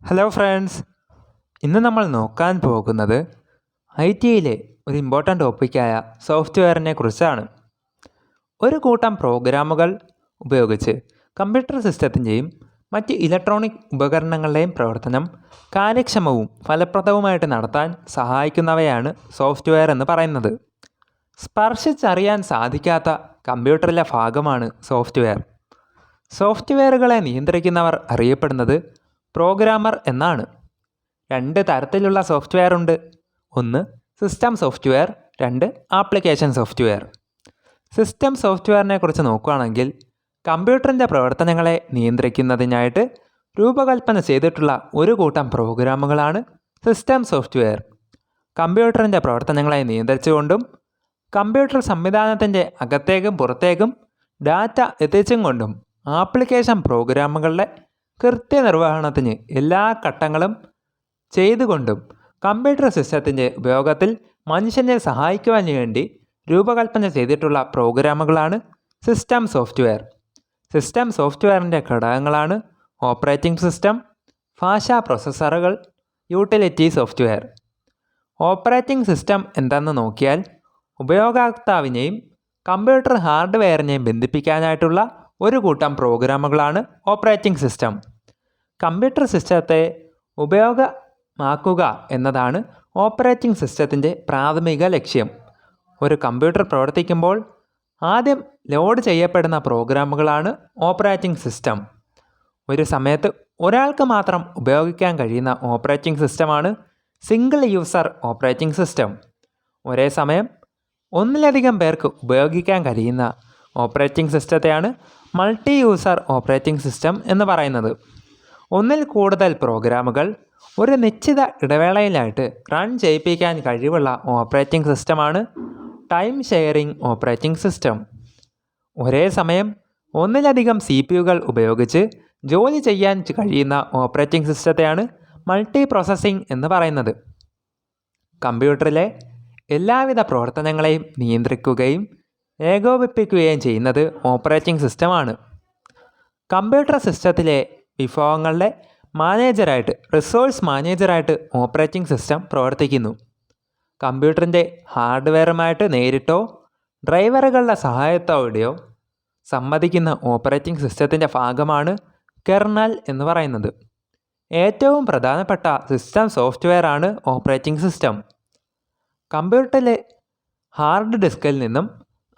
Hello friends, ഇന്ന് നമ്മൾ നോക്കാൻ പോകുന്നത് IT-യിലെ ഒരു ഇമ്പോർട്ടൻ്റ് ടോപ്പിക്കായ സോഫ്റ്റ്വെയറിനെ കുറിച്ചാണ്. ഒരു കൂട്ടം പ്രോഗ്രാമുകൾ ഉപയോഗിച്ച് കമ്പ്യൂട്ടർ സിസ്റ്റത്തിൻ്റെയും മറ്റ് ഇലക്ട്രോണിക് ഉപകരണങ്ങളുടെയും പ്രവർത്തനം കാര്യക്ഷമവും ഫലപ്രദവുമായിട്ട് നടത്താൻ സഹായിക്കുന്നവയാണ് സോഫ്റ്റ്വെയർ എന്ന് പറയുന്നത്. സ്പർശിച്ചറിയാൻ സാധിക്കാത്ത കമ്പ്യൂട്ടറിലെ ഭാഗമാണ് സോഫ്റ്റ്വെയർ. സോഫ്റ്റ്വെയറുകളെ നിയന്ത്രിക്കുന്നവർ അറിയപ്പെടുന്നത് പ്രോഗ്രാമർ എന്നാണ്. രണ്ട് തരത്തിലുള്ള സോഫ്റ്റ്വെയർ ഉണ്ട്. ഒന്ന് സിസ്റ്റം സോഫ്റ്റ്വെയർ, രണ്ട് ആപ്ലിക്കേഷൻ സോഫ്റ്റ്വെയർ. സിസ്റ്റം സോഫ്റ്റ്വെയറിനെ കുറിച്ച് നോക്കുകയാണെങ്കിൽ കമ്പ്യൂട്ടറിൻ്റെ പ്രവർത്തനങ്ങളെ നിയന്ത്രിക്കുന്നതിനായിട്ട് രൂപകൽപ്പന ചെയ്തിട്ടുള്ള ഒരു കൂട്ടം പ്രോഗ്രാമുകളാണ് സിസ്റ്റം സോഫ്റ്റ്വെയർ. കമ്പ്യൂട്ടറിൻ്റെ പ്രവർത്തനങ്ങളെ നിയന്ത്രിച്ചുകൊണ്ടും കമ്പ്യൂട്ടർ സംവിധാനത്തിൻ്റെ അകത്തേക്കും പുറത്തേക്കും ഡാറ്റ എത്തിച്ചും കൊണ്ടും ആപ്ലിക്കേഷൻ പ്രോഗ്രാമുകളുടെ കൃത്യനിർവഹണത്തിന് എല്ലാ ഘട്ടങ്ങളും ചെയ്തുകൊണ്ടും കമ്പ്യൂട്ടർ സിസ്റ്റത്തിൻ്റെ ഉപയോഗത്തിൽ മനുഷ്യനെ സഹായിക്കുവാൻ വേണ്ടി രൂപകൽപ്പന ചെയ്തിട്ടുള്ള പ്രോഗ്രാമുകളാണ് സിസ്റ്റം സോഫ്റ്റ്വെയർ. സിസ്റ്റം സോഫ്റ്റ്വെയറിൻ്റെ ഘടകങ്ങളാണ് ഓപ്പറേറ്റിംഗ് സിസ്റ്റം, ഭാഷാ പ്രോസസ്സറുകൾ, യൂട്ടിലിറ്റി സോഫ്റ്റ്വെയർ. ഓപ്പറേറ്റിംഗ് സിസ്റ്റം എന്തെന്ന് നോക്കിയാൽ ഉപയോക്താവിനെയും കമ്പ്യൂട്ടർ ഹാർഡ്വെയറിനെയും ബന്ധിപ്പിക്കാനായിട്ടുള്ള ഒരു കൂട്ടം പ്രോഗ്രാമുകളാണ് ഓപ്പറേറ്റിംഗ് സിസ്റ്റം. കമ്പ്യൂട്ടർ സിസ്റ്റത്തെ ഉപയോഗമാക്കുക എന്നതാണ് ഓപ്പറേറ്റിംഗ് സിസ്റ്റത്തിൻ്റെ പ്രാഥമിക ലക്ഷ്യം. ഒരു കമ്പ്യൂട്ടർ പ്രവർത്തിക്കുമ്പോൾ ആദ്യം ലോഡ് ചെയ്യപ്പെടുന്ന പ്രോഗ്രാമുകളാണ് ഓപ്പറേറ്റിംഗ് സിസ്റ്റം. ഒരു സമയത്ത് ഒരാൾക്ക് മാത്രം ഉപയോഗിക്കാൻ കഴിയുന്ന ഓപ്പറേറ്റിംഗ് സിസ്റ്റമാണ് സിംഗിൾ യൂസർ ഓപ്പറേറ്റിംഗ് സിസ്റ്റം. ഒരേ സമയം ഒന്നിലധികം പേർക്ക് ഉപയോഗിക്കാൻ കഴിയുന്ന ഓപ്പറേറ്റിംഗ് സിസ്റ്റത്തെയാണ് മൾട്ടി യൂസർ ഓപ്പറേറ്റിംഗ് സിസ്റ്റം എന്ന് പറയുന്നത്. ഒന്നിൽ കൂടുതൽ പ്രോഗ്രാമുകൾ ഒരു നിശ്ചിത ഇടവേളയിലായിട്ട് റൺ ചെയ്യിപ്പിക്കാൻ കഴിവുള്ള ഓപ്പറേറ്റിംഗ് സിസ്റ്റമാണ് ടൈം ഷെയറിംഗ് ഓപ്പറേറ്റിംഗ് സിസ്റ്റം. ഒരേ സമയം ഒന്നിലധികം CPU-കൾ ഉപയോഗിച്ച് ജോലി ചെയ്യാൻ കഴിയുന്ന ഓപ്പറേറ്റിംഗ് സിസ്റ്റത്തെയാണ് മൾട്ടി പ്രോസസ്സിംഗ് എന്ന് പറയുന്നത്. കമ്പ്യൂട്ടറിലെ എല്ലാവിധ പ്രവർത്തനങ്ങളെയും നിയന്ത്രിക്കുകയും ഏകോപിപ്പിക്കുകയും ചെയ്യുന്നത് ഓപ്പറേറ്റിംഗ് സിസ്റ്റമാണ്. കമ്പ്യൂട്ടർ സിസ്റ്റത്തിലെ വിഭവങ്ങളുടെ മാനേജറായിട്ട്, റിസോഴ്സ് മാനേജറായിട്ട് ഓപ്പറേറ്റിംഗ് സിസ്റ്റം പ്രവർത്തിക്കുന്നു. കമ്പ്യൂട്ടറിൻ്റെ ഹാർഡ്വെയറുമായിട്ട് നേരിട്ടോ ഡ്രൈവറുകളുടെ സഹായത്തോടെയോ സംവദിക്കുന്ന ഓപ്പറേറ്റിംഗ് സിസ്റ്റത്തിൻ്റെ ഭാഗമാണ് കെർണൽ എന്ന് പറയുന്നത്. ഏറ്റവും പ്രധാനപ്പെട്ട സിസ്റ്റം സോഫ്റ്റ്വെയറാണ് ഓപ്പറേറ്റിംഗ് സിസ്റ്റം. കമ്പ്യൂട്ടറിലെ ഹാർഡ് ഡിസ്കിൽ നിന്നും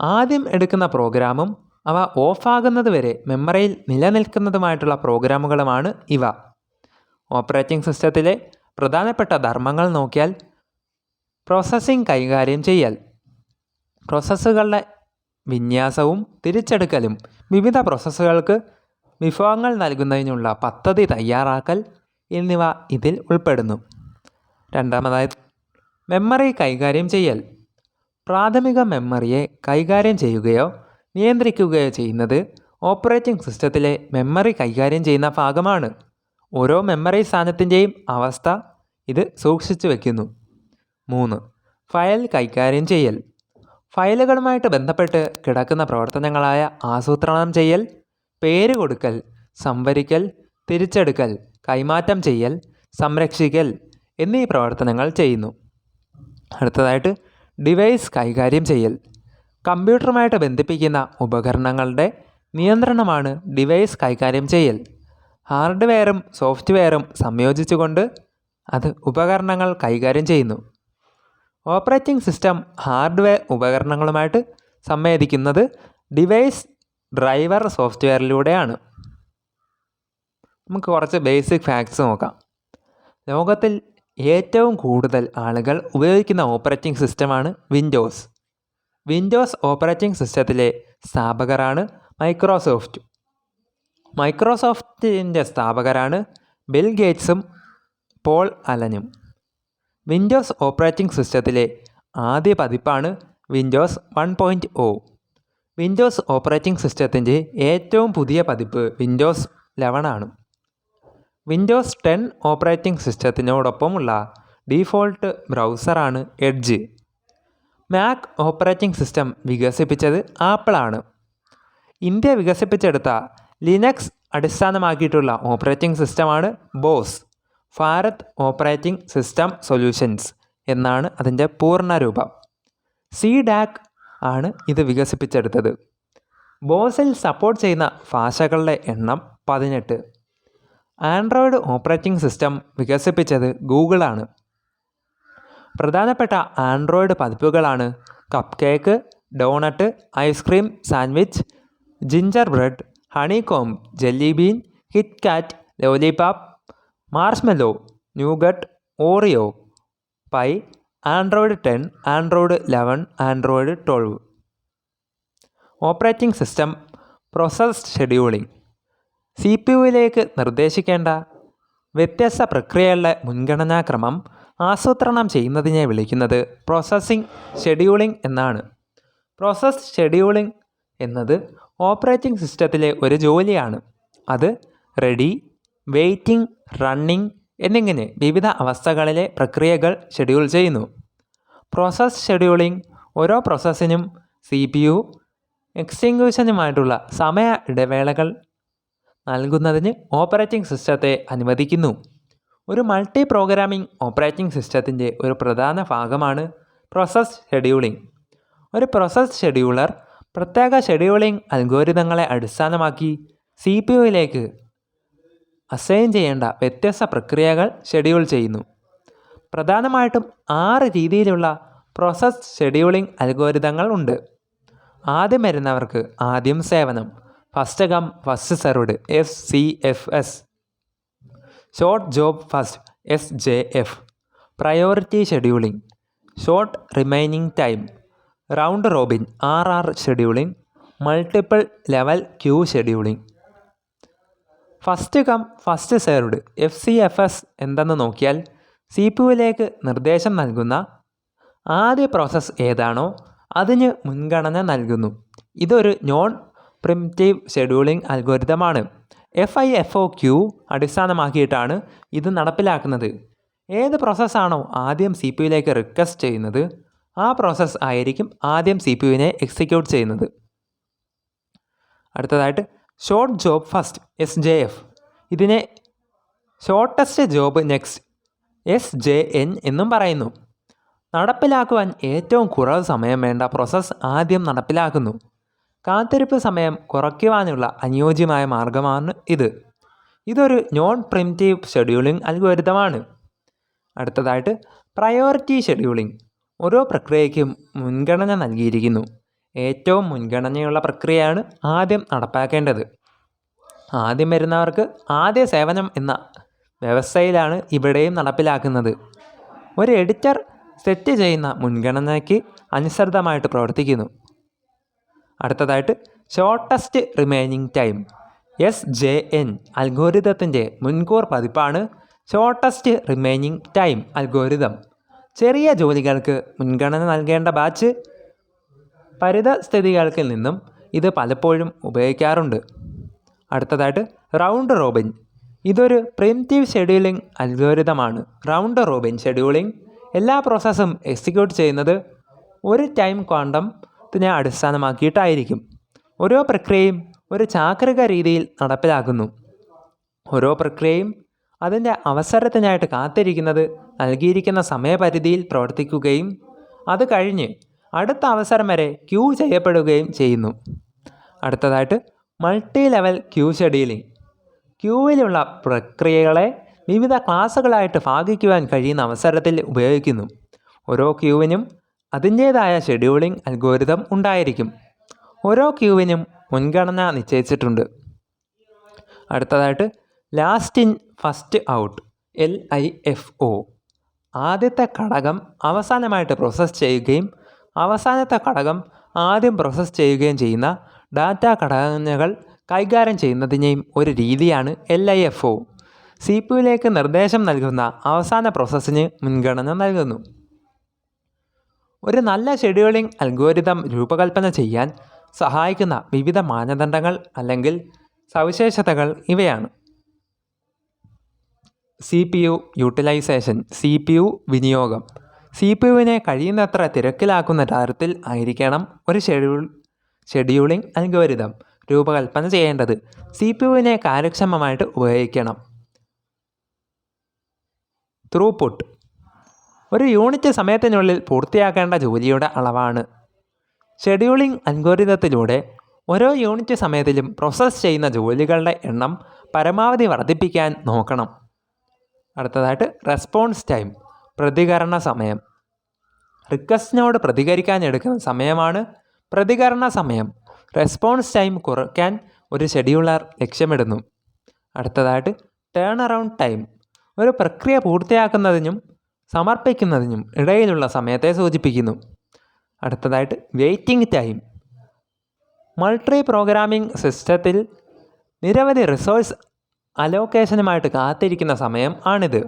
ആദ്യം എടുക്കുന്ന പ്രോഗ്രാമും അവ ഓഫാകുന്നത് വരെ മെമ്മറിയിൽ നിലനിൽക്കുന്നതുമായിട്ടുള്ള പ്രോഗ്രാമുകളുമാണ് ഇവ. ഓപ്പറേറ്റിംഗ് സിസ്റ്റത്തിലെ പ്രധാനപ്പെട്ട ധർമ്മങ്ങൾ നോക്കിയാൽ പ്രോസസ്സിംഗ് കൈകാര്യം ചെയ്യൽ, പ്രോസസ്സുകളുടെ വിന്യാസവും തിരിച്ചെടുക്കലും, വിവിധ പ്രോസസ്സുകൾക്ക് വിഭവങ്ങൾ നൽകുന്നതിനുള്ള പദ്ധതി തയ്യാറാക്കൽ എന്നിവ ഇതിൽ ഉൾപ്പെടുന്നു. രണ്ടാമതായി മെമ്മറി കൈകാര്യം ചെയ്യൽ. പ്രാഥമിക മെമ്മറിയെ കൈകാര്യം ചെയ്യുകയോ നിയന്ത്രിക്കുകയോ ചെയ്യുന്നത് ഓപ്പറേറ്റിംഗ് സിസ്റ്റത്തിലെ മെമ്മറി കൈകാര്യം ചെയ്യുന്ന ഭാഗമാണ്. ഓരോ മെമ്മറി സ്ഥാനത്തിൻ്റെയും അവസ്ഥ ഇത് സൂക്ഷിച്ചു വയ്ക്കുന്നു. 3. ഫയൽ കൈകാര്യം ചെയ്യൽ. ഫയലുകളുമായിട്ട് ബന്ധപ്പെട്ട് കിടക്കുന്ന പ്രവർത്തനങ്ങളായ ആസൂത്രണം ചെയ്യൽ, പേര് കൊടുക്കൽ, സംഭരിക്കൽ, തിരിച്ചെടുക്കൽ, കൈമാറ്റം ചെയ്യൽ, സംരക്ഷിക്കൽ എന്നീ പ്രവർത്തനങ്ങൾ ചെയ്യുന്നു. അടുത്തതായിട്ട് ഡിവൈസ് കൈകാര്യം ചെയ്യൽ. കമ്പ്യൂട്ടറുമായിട്ട് ബന്ധിപ്പിക്കുന്ന ഉപകരണങ്ങളുടെ നിയന്ത്രണമാണ് ഡിവൈസ് കൈകാര്യം ചെയ്യൽ. ഹാർഡ്വെയറും സോഫ്റ്റ്വെയറും സംയോജിച്ചുകൊണ്ട് അത് ഉപകരണങ്ങൾ കൈകാര്യം ചെയ്യുന്നു. ഓപ്പറേറ്റിംഗ് സിസ്റ്റം ഹാർഡ്വെയർ ഉപകരണങ്ങളുമായിട്ട് സംവദിക്കുന്നത് ഡിവൈസ് ഡ്രൈവർ സോഫ്റ്റ്വെയറിലൂടെയാണ്. നമുക്ക് കുറച്ച് ബേസിക് ഫാക്ട്സ് നോക്കാം. ലോകത്തിൽ ഏറ്റവും കൂടുതൽ ആളുകൾ ഉപയോഗിക്കുന്ന ഓപ്പറേറ്റിംഗ് സിസ്റ്റമാണ് വിൻഡോസ്. വിൻഡോസ് ഓപ്പറേറ്റിംഗ് സിസ്റ്റത്തിലെ സ്ഥാപകരാണ് മൈക്രോസോഫ്റ്റ്. മൈക്രോസോഫ്റ്റിൻ്റെ സ്ഥാപകരാണ് ബിൽ ഗേറ്റ്സും പോൾ അലനും. വിൻഡോസ് ഓപ്പറേറ്റിംഗ് സിസ്റ്റത്തിലെ ആദ്യ പതിപ്പാണ് വിൻഡോസ് 1.0. വിൻഡോസ് ഓപ്പറേറ്റിംഗ് സിസ്റ്റത്തിൻ്റെ ഏറ്റവും പുതിയ പതിപ്പ് വിൻഡോസ് 11 ആണ്. വിൻഡോസ് 10 ഓപ്പറേറ്റിംഗ് സിസ്റ്റത്തിനോടൊപ്പമുള്ള ഡീഫോൾട്ട് ബ്രൗസറാണ് എഡ്ജ്. മാക് ഓപ്പറേറ്റിംഗ് സിസ്റ്റം വികസിപ്പിച്ചത് ആപ്പിളാണ്. ഇന്ത്യ വികസിപ്പിച്ചെടുത്ത ലിനക്സ് അടിസ്ഥാനമാക്കിയിട്ടുള്ള ഓപ്പറേറ്റിംഗ് സിസ്റ്റമാണ് BOSS. Bharat operating system solutions എന്നാണ് അതിൻ്റെ പൂർണ്ണരൂപം. CDAC ആണ് ഇത് വികസിപ്പിച്ചെടുത്തത്. ബോസിൽ സപ്പോർട്ട് ചെയ്യുന്ന ഭാഷകളുടെ എണ്ണം 18. ആൻഡ്രോയിഡ് ഓപ്പറേറ്റിംഗ് സിസ്റ്റം വികസിപ്പിച്ചത് ഗൂഗിളാണ്. പ്രധാനപ്പെട്ട ആൻഡ്രോയിഡ് പതിപ്പുകളാണ് cupcake, donut, ice cream sandwich, gingerbread, honeycomb, jelly bean, KitKat, lollipop, marshmallow, nougat, Oreo, pie, Android 10, Android 11, Android 12. Operating system process scheduling. CPU-ലേക്ക് നിർദ്ദേശിക്കേണ്ട വ്യത്യസ്ത പ്രക്രിയകളുടെ മുൻഗണനാക്രമം ആസൂത്രണം ചെയ്യുന്നതിനെ വിളിക്കുന്നത് പ്രോസസ്സിംഗ് ഷെഡ്യൂളിംഗ് എന്നാണ്. പ്രോസസ് ഷെഡ്യൂളിംഗ് എന്നത് ഓപ്പറേറ്റിംഗ് സിസ്റ്റത്തിലെ ഒരു ജോലിയാണ്. അത് റെഡി, വെയിറ്റിംഗ്, റണ്ണിംഗ് എന്നിങ്ങനെ വിവിധ അവസ്ഥകളിലെ പ്രക്രിയകൾ ഷെഡ്യൂൾ ചെയ്യുന്നു. പ്രോസസ് ഷെഡ്യൂളിംഗ് ഓരോ പ്രോസസ്സിനും CPU എക്സിക്യൂഷനുമായിട്ടുള്ള സമയ ഇടവേളകൾ നൽകുന്നതിന് ഓപ്പറേറ്റിംഗ് സിസ്റ്റത്തെ അനുവദിക്കുന്നു. ഒരു മൾട്ടി പ്രോഗ്രാമിംഗ് ഓപ്പറേറ്റിംഗ് സിസ്റ്റത്തിൻ്റെ ഒരു പ്രധാന ഭാഗമാണ് പ്രോസസ് ഷെഡ്യൂളിംഗ്. ഒരു പ്രോസസ് ഷെഡ്യൂളർ പ്രത്യേക ഷെഡ്യൂളിംഗ് അൽഗോരിതങ്ങളെ അടിസ്ഥാനമാക്കി CPU-ലേക്ക് അസൈൻ ചെയ്യേണ്ട വ്യത്യസ്ത പ്രക്രിയകൾ ഷെഡ്യൂൾ ചെയ്യുന്നു. പ്രധാനമായിട്ടും 6 രീതിയിലുള്ള പ്രോസസ് ഷെഡ്യൂളിംഗ് അൽഗോരിതങ്ങൾ ഉണ്ട്. ആദ്യം വരുന്നവർക്ക് ആദ്യം സേവനം, first come first served FCFS, short job first SJF, priority scheduling, short remaining time, round robin RR scheduling, multiple level queue scheduling. First come first served FCFS എന്തെന്ന് നോക്കിയാൽ CPU-ലേക്ക് നിർദ്ദേശം നൽകുന്ന ആദ്യ പ്രോസസ്സ് ഏതാണോ അതിന് മുൻഗണന നൽകുന്നു. ഇതൊരു നോൺ പ്രിമിറ്റീവ് ഷെഡ്യൂളിംഗ് അൽഗോരിതമാണ്. FIFO അടിസ്ഥാനമാക്കിയിട്ടാണ് ഇത് നടപ്പിലാക്കുന്നത്. ഏത് പ്രോസസ്സാണോ ആദ്യം CPU-ലേക്ക് റിക്വസ്റ്റ് ചെയ്യുന്നത് ആ പ്രോസസ്സ് ആയിരിക്കും ആദ്യം CPU-നെ എക്സിക്യൂട്ട് ചെയ്യുന്നത്. അടുത്തതായിട്ട് ഷോർട്ട് ജോബ് ഫസ്റ്റ് SJF. ഇതിനെ ഷോർട്ടസ്റ്റ് ജോബ് നെക്സ്റ്റ് SJN എന്നും പറയുന്നു. നടപ്പിലാക്കുവാൻ ഏറ്റവും കുറവ് സമയം വേണ്ട പ്രോസസ്സ് ആദ്യം നടപ്പിലാക്കുന്നു. കാത്തിരിപ്പ് സമയം കുറയ്ക്കുവാനുള്ള അനുയോജ്യമായ മാർഗമാണ് ഇത്. ഇതൊരു നോൺ പ്രിമിറ്റീവ് ഷെഡ്യൂളിംഗ് അൽഗോരിതമാണ്. അടുത്തതായിട്ട് പ്രയോറിറ്റി ഷെഡ്യൂളിംഗ്. ഓരോ പ്രക്രിയയ്ക്കും മുൻഗണന നൽകിയിരിക്കുന്നു. ഏറ്റവും മുൻഗണനയുള്ള പ്രക്രിയയാണ് ആദ്യം നടപ്പാക്കേണ്ടത്. ആദ്യം വരുന്നവർക്ക് ആദ്യ സേവനം എന്ന വ്യവസ്ഥയിലാണ് ഇവിടെയും നടപ്പിലാക്കുന്നത്. ഒരു എഡിറ്റർ സെറ്റ് ചെയ്യുന്ന മുൻഗണനയ്ക്ക് അനുസൃതമായിട്ട് പ്രവർത്തിക്കുന്നു. അടുത്തതായിട്ട് ഷോർട്ടസ്റ്റ് റിമൈനിങ് ടൈം SJN അൽഗോരിതത്തിൻ്റെ മുൻകൂർ പതിപ്പാണ് ഷോർട്ടസ്റ്റ് റിമൈനിങ് ടൈം അൽഗോരിതം. ചെറിയ ജോലികൾക്ക് മുൻഗണന നൽകേണ്ട ബാച്ച് പരിതസ്ഥിതികൾക്ക് നിന്നും ഇത് പലപ്പോഴും ഉപയോഗിക്കാറുണ്ട്. അടുത്തതായിട്ട് റൗണ്ട് റോബിൻ. ഇതൊരു പ്രിമിറ്റീവ് ഷെഡ്യൂളിംഗ് അൽഗോരിതമാണ്. റൗണ്ട് റോബിൻ ഷെഡ്യൂളിംഗ് എല്ലാ പ്രോസസ്സും എക്സിക്യൂട്ട് ചെയ്യുന്നത് ഒരു ടൈം ക്വാണ്ടത്തിനെ അടിസ്ഥാനമാക്കിയിട്ടായിരിക്കും. ഓരോ പ്രക്രിയയും ഒരു ചാക്രിക രീതിയിൽ നടപ്പിലാക്കുന്നു. ഓരോ പ്രക്രിയയും അതിൻ്റെ അവസരത്തിനായിട്ട് കാത്തിരിക്കുന്നത് നൽകിയിരിക്കുന്ന സമയപരിധിയിൽ പ്രവർത്തിക്കുകയും അത് കഴിഞ്ഞ് അടുത്ത അവസരം വരെ ക്യൂ ചെയ്യപ്പെടുകയും ചെയ്യുന്നു. അടുത്തതായിട്ട് മൾട്ടി ലെവൽ ക്യൂ ഷെഡ്യൂളിംഗ്. ക്യൂവിലുള്ള പ്രക്രിയകളെ വിവിധ ക്ലാസ്സുകളായിട്ട് ഭാഗിക്കുവാൻ കഴിയുന്ന അവസരത്തിൽ ഉപയോഗിക്കുന്നു. ഓരോ ക്യൂവിനും അതിൻ്റേതായ ഷെഡ്യൂളിംഗ് അൽഗോരിതം ഉണ്ടായിരിക്കും. ഓരോ ക്യൂവിനും മുൻഗണന നിശ്ചയിച്ചിട്ടുണ്ട്. അടുത്തതായിട്ട് last in first out LIFO. ആദ്യത്തെ ഘടകം അവസാനമായിട്ട് പ്രോസസ്സ് ചെയ്യുകയും അവസാനത്തെ ഘടകം ആദ്യം പ്രോസസ്സ് ചെയ്യുകയും ചെയ്യുന്ന ഡാറ്റ ഘടനകൾ കൈകാര്യം ചെയ്യുന്നതിനെയും ഒരു രീതിയാണ് LIFO. CPU-ലേക്ക് നിർദ്ദേശം നൽകുന്ന അവസാന പ്രോസസ്സിന് മുൻഗണന നൽകുന്നു. ഒരു നല്ല ഷെഡ്യൂളിംഗ് അൽഗോരിതം രൂപകൽപ്പന ചെയ്യാൻ സഹായിക്കുന്ന വിവിധ മാനദണ്ഡങ്ങൾ അല്ലെങ്കിൽ സവിശേഷതകൾ ഇവയാണ്. CPU utilisation. CPU വിനിയോഗം. CPU-വിനെ കഴിയുന്നത്ര തിരക്കിലാക്കുന്ന തരത്തിൽ ആയിരിക്കണം ഒരു ഷെഡ്യൂളിംഗ് അൽഗോരിതം രൂപകൽപ്പന ചെയ്യേണ്ടത്. CPU-വിനെ കാര്യക്ഷമമായിട്ട് ഉപയോഗിക്കണം. ത്രൂപുട്ട്. ഒരു യൂണിറ്റ് സമയത്തിനുള്ളിൽ പൂർത്തിയാക്കേണ്ട ജോലിയുടെ അളവാണ്. ഷെഡ്യൂളിംഗ് അൽഗോരിതത്തിലൂടെ ഓരോ യൂണിറ്റ് സമയത്തിലും പ്രോസസ്സ് ചെയ്യുന്ന ജോലികളുടെ എണ്ണം പരമാവധി വർദ്ധിപ്പിക്കാൻ നോക്കണം. അടുത്തതായിട്ട് റെസ്പോൺസ് ടൈം, പ്രതികരണ സമയം. റിക്വസ്റ്റിനോട് പ്രതികരിക്കാൻ എടുക്കുന്ന സമയമാണ് പ്രതികരണ സമയം. റെസ്പോൺസ് ടൈം കുറയ്ക്കാൻ ഒരു ഷെഡ്യൂളർ ലക്ഷ്യമിടുന്നു. അടുത്തതായിട്ട് ടേൺ അറൗണ്ട് ടൈം, ഒരു പ്രക്രിയ പൂർത്തിയാക്കുന്നതിനും സമർപ്പിക്കുന്നതിനും ഇടയിലുള്ള സമയത്തെ സൂചിപ്പിക്കുന്നു. അടുത്തതായിട്ട് വെയിറ്റിംഗ് ടൈം. മൾട്ടി പ്രോഗ്രാമിംഗ് സിസ്റ്റത്തിൽ നിരവധി റിസോഴ്സ് അലോക്കേഷനുമായിട്ട് കാത്തിരിക്കുന്ന സമയം ആണിത്.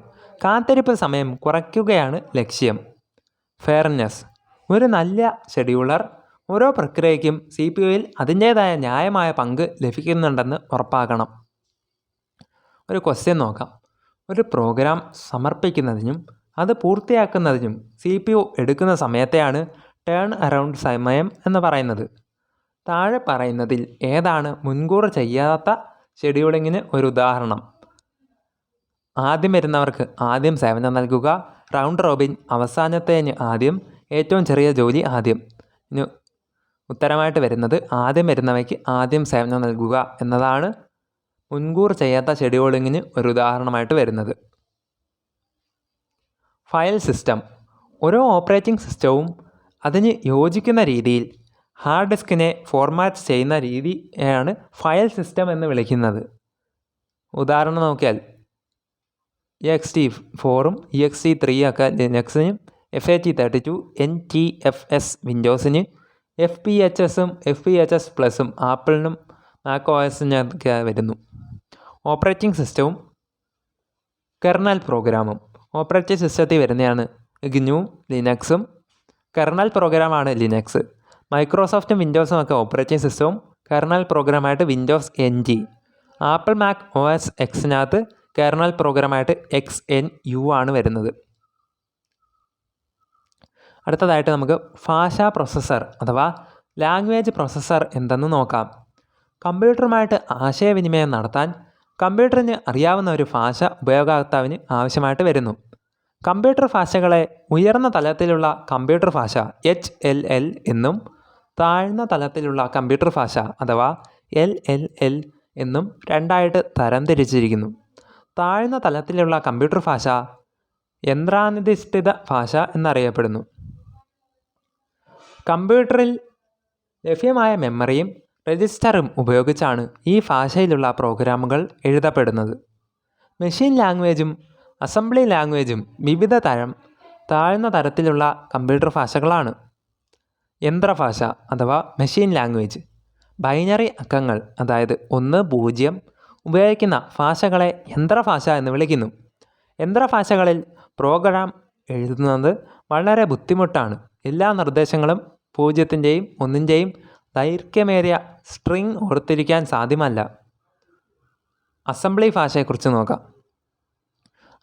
കാത്തിരിപ്പ് സമയം കുറയ്ക്കുകയാണ് ലക്ഷ്യം. ഫെയർനെസ്, ഒരു നല്ല ഷെഡ്യൂളർ ഓരോ പ്രക്രിയയ്ക്കും CPU-യിൽ അതിൻ്റേതായ ന്യായമായ പങ്ക് ലഭിക്കുന്നുണ്ടെന്ന് ഉറപ്പാക്കണം. ഒരു ക്വസ്റ്റ്യൻ നോക്കാം. ഒരു പ്രോഗ്രാം സമർപ്പിക്കുന്നതിനും അത് പൂർത്തിയാക്കുന്നതിനും CPU എടുക്കുന്ന സമയത്തെയാണ് ടേൺ അറൗണ്ട് സമയം എന്ന് പറയുന്നത്. താഴെ പറയുന്നതിൽ ഏതാണ് മുൻകൂർ ചെയ്യാത്ത ഷെഡ്യൂളിങ്ങിന് ഒരു ഉദാഹരണം? ആദ്യം വരുന്നവർക്ക് ആദ്യം സേവനം നൽകുക, റൗണ്ട് റോബിൻ, അവസാനത്തേന് ആദ്യം, ഏറ്റവും ചെറിയ ജോലി ആദ്യം. ഇനി ഉത്തരമായിട്ട് വരുന്നത് ആദ്യം വരുന്നവയ്ക്ക് ആദ്യം സേവനം നൽകുക എന്നതാണ് മുൻകൂർ ചെയ്യാത്ത ഷെഡ്യൂളിങ്ങിന് ഒരു ഉദാഹരണമായിട്ട് വരുന്നത്. ഫയൽ സിസ്റ്റം, ഓരോ ഓപ്പറേറ്റിംഗ് സിസ്റ്റവും അതിന് യോജിക്കുന്ന രീതിയിൽ ഹാർഡ് ഡിസ്കിനെ ഫോർമാറ്റ് ചെയ്യുന്ന രീതിയാണ് ഫയൽ സിസ്റ്റം എന്ന് വിളിക്കുന്നത്. ഉദാഹരണം നോക്കിയാൽ ext4 ext3 ഒക്കെ ലിനക്സിനും FAT32 NTFS വിൻഡോസിന് FPHSഉം FPHS പ്ലസും ആപ്പിളിനും macOSനൊക്കെ വരുന്നു. ഓപ്പറേറ്റിംഗ് സിസ്റ്റവും കെർണൽ പ്രോഗ്രാമും. ഓപ്പറേറ്റിംഗ് സിസ്റ്റത്തിൽ വരുന്നതാണ് GNU ലിനക്സും, കെർണൽ പ്രോഗ്രാമാണ് ലിനക്സ്. മൈക്രോസോഫ്റ്റും വിൻഡോസും ഒക്കെ ഓപ്പറേറ്റിംഗ് സിസ്റ്റവും കെർണൽ പ്രോഗ്രാമായിട്ട് Windows NT. Apple Mac OS Xനകത്ത് കെർണൽ പ്രോഗ്രാമായിട്ട് XNU ആണ് വരുന്നത്. അടുത്തതായിട്ട് നമുക്ക് ഭാഷാ പ്രോസസ്സർ അഥവാ ലാംഗ്വേജ് പ്രോസസ്സർ എന്തെന്ന് നോക്കാം. കമ്പ്യൂട്ടറുമായിട്ട് ആശയവിനിമയം നടത്താൻ കമ്പ്യൂട്ടറിന് അറിയാവുന്ന ഒരു ഭാഷ ഉപയോക്താവിന് ആവശ്യമായിട്ട് വരുന്നു. കമ്പ്യൂട്ടർ ഭാഷകളെ ഉയർന്ന തലത്തിലുള്ള കമ്പ്യൂട്ടർ ഭാഷ HLL എന്നും താഴ്ന്ന തലത്തിലുള്ള കമ്പ്യൂട്ടർ ഭാഷ അഥവാ LLL എന്നും രണ്ടായിട്ട് തരംതിരിച്ചിരിക്കുന്നു. താഴ്ന്ന തലത്തിലുള്ള കമ്പ്യൂട്ടർ ഭാഷ യന്ത്രാധിഷ്ഠിത ഭാഷ എന്നറിയപ്പെടുന്നു. കമ്പ്യൂട്ടറിൽ ലഭ്യമായ മെമ്മറിയും രജിസ്റ്ററും ഉപയോഗിച്ചാണ് ഈ ഭാഷയിലുള്ള പ്രോഗ്രാമുകൾ എഴുതപ്പെടുന്നത്. മെഷീൻ ലാംഗ്വേജും അസംബ്ലി ലാംഗ്വേജും വിവിധ തരം താഴ്ന്ന തരത്തിലുള്ള കമ്പ്യൂട്ടർ ഭാഷകളാണ്. യന്ത്രഭാഷ അഥവാ മെഷീൻ ലാംഗ്വേജ് ബൈനറി അക്കങ്ങൾ അതായത് 1, 0 ഉപയോഗിക്കുന്ന ഭാഷകളെ യന്ത്രഭാഷ എന്ന് വിളിക്കുന്നു. യന്ത്രഭാഷകളിൽ പ്രോഗ്രാം എഴുതുന്നത് വളരെ ബുദ്ധിമുട്ടാണ്. എല്ലാ നിർദ്ദേശങ്ങളും 0ൻ്റെയും 1ൻ്റെയും ദൈർഘ്യമേറിയ സ്ട്രിംഗ് ഓർത്തിരിക്കാൻ സാധ്യമല്ല. അസംബ്ലി ഭാഷയെക്കുറിച്ച് നോക്കാം.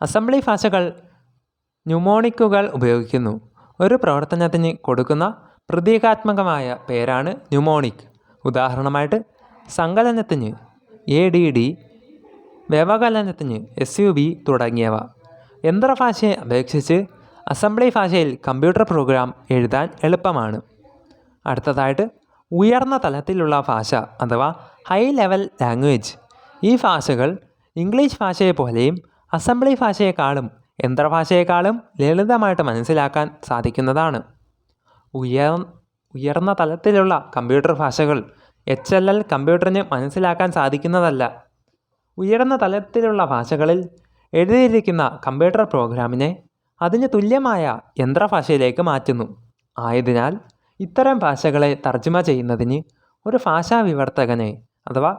അസംബ്ലി ഭാഷകൾ ന്യൂമോണിക്കുകൾ ഉപയോഗിക്കുന്നു. ഒരു പ്രവർത്തനത്തിന് കൊടുക്കുന്ന പ്രതീകാത്മകമായ പേരാണ് ന്യൂമോണിക്. ഉദാഹരണമായിട്ട് സങ്കലനത്തിന് ADD, വ്യവകലനത്തിന് SUB തുടങ്ങിയവ. യന്ത്രഭാഷയെ അപേക്ഷിച്ച് അസംബ്ലി ഭാഷയിൽ കമ്പ്യൂട്ടർ പ്രോഗ്രാം എഴുതാൻ എളുപ്പമാണ്. അടുത്തതായിട്ട് ഉയർന്ന തലത്തിലുള്ള ഭാഷ അഥവാ ഹൈ ലെവൽ ലാംഗ്വേജ്. ഈ ഭാഷകൾ ഇംഗ്ലീഷ് ഭാഷയെപ്പോലെയും അസംബ്ലി ഭാഷയെക്കാളും യന്ത്രഭാഷയെക്കാളും ലളിതമായിട്ട് മനസ്സിലാക്കാൻ സാധിക്കുന്നതാണ്. ഉയർന്ന തലത്തിലുള്ള കമ്പ്യൂട്ടർ ഭാഷകൾ HLL കമ്പ്യൂട്ടറിന് മനസ്സിലാക്കാൻ സാധിക്കുന്നതല്ല. ഉയർന്ന തലത്തിലുള്ള ഭാഷകളിൽ എഴുതിയിരിക്കുന്ന കമ്പ്യൂട്ടർ പ്രോഗ്രാമിനെ അതിന് തുല്യമായ യന്ത്രഭാഷയിലേക്ക് മാറ്റുന്നു. ആയതിനാൽ ഇത്തരം ഭാഷകളെ തർജ്ജമ ചെയ്യുന്നതിന് ഒരു ഭാഷാ വിവർത്തകനെ അഥവാ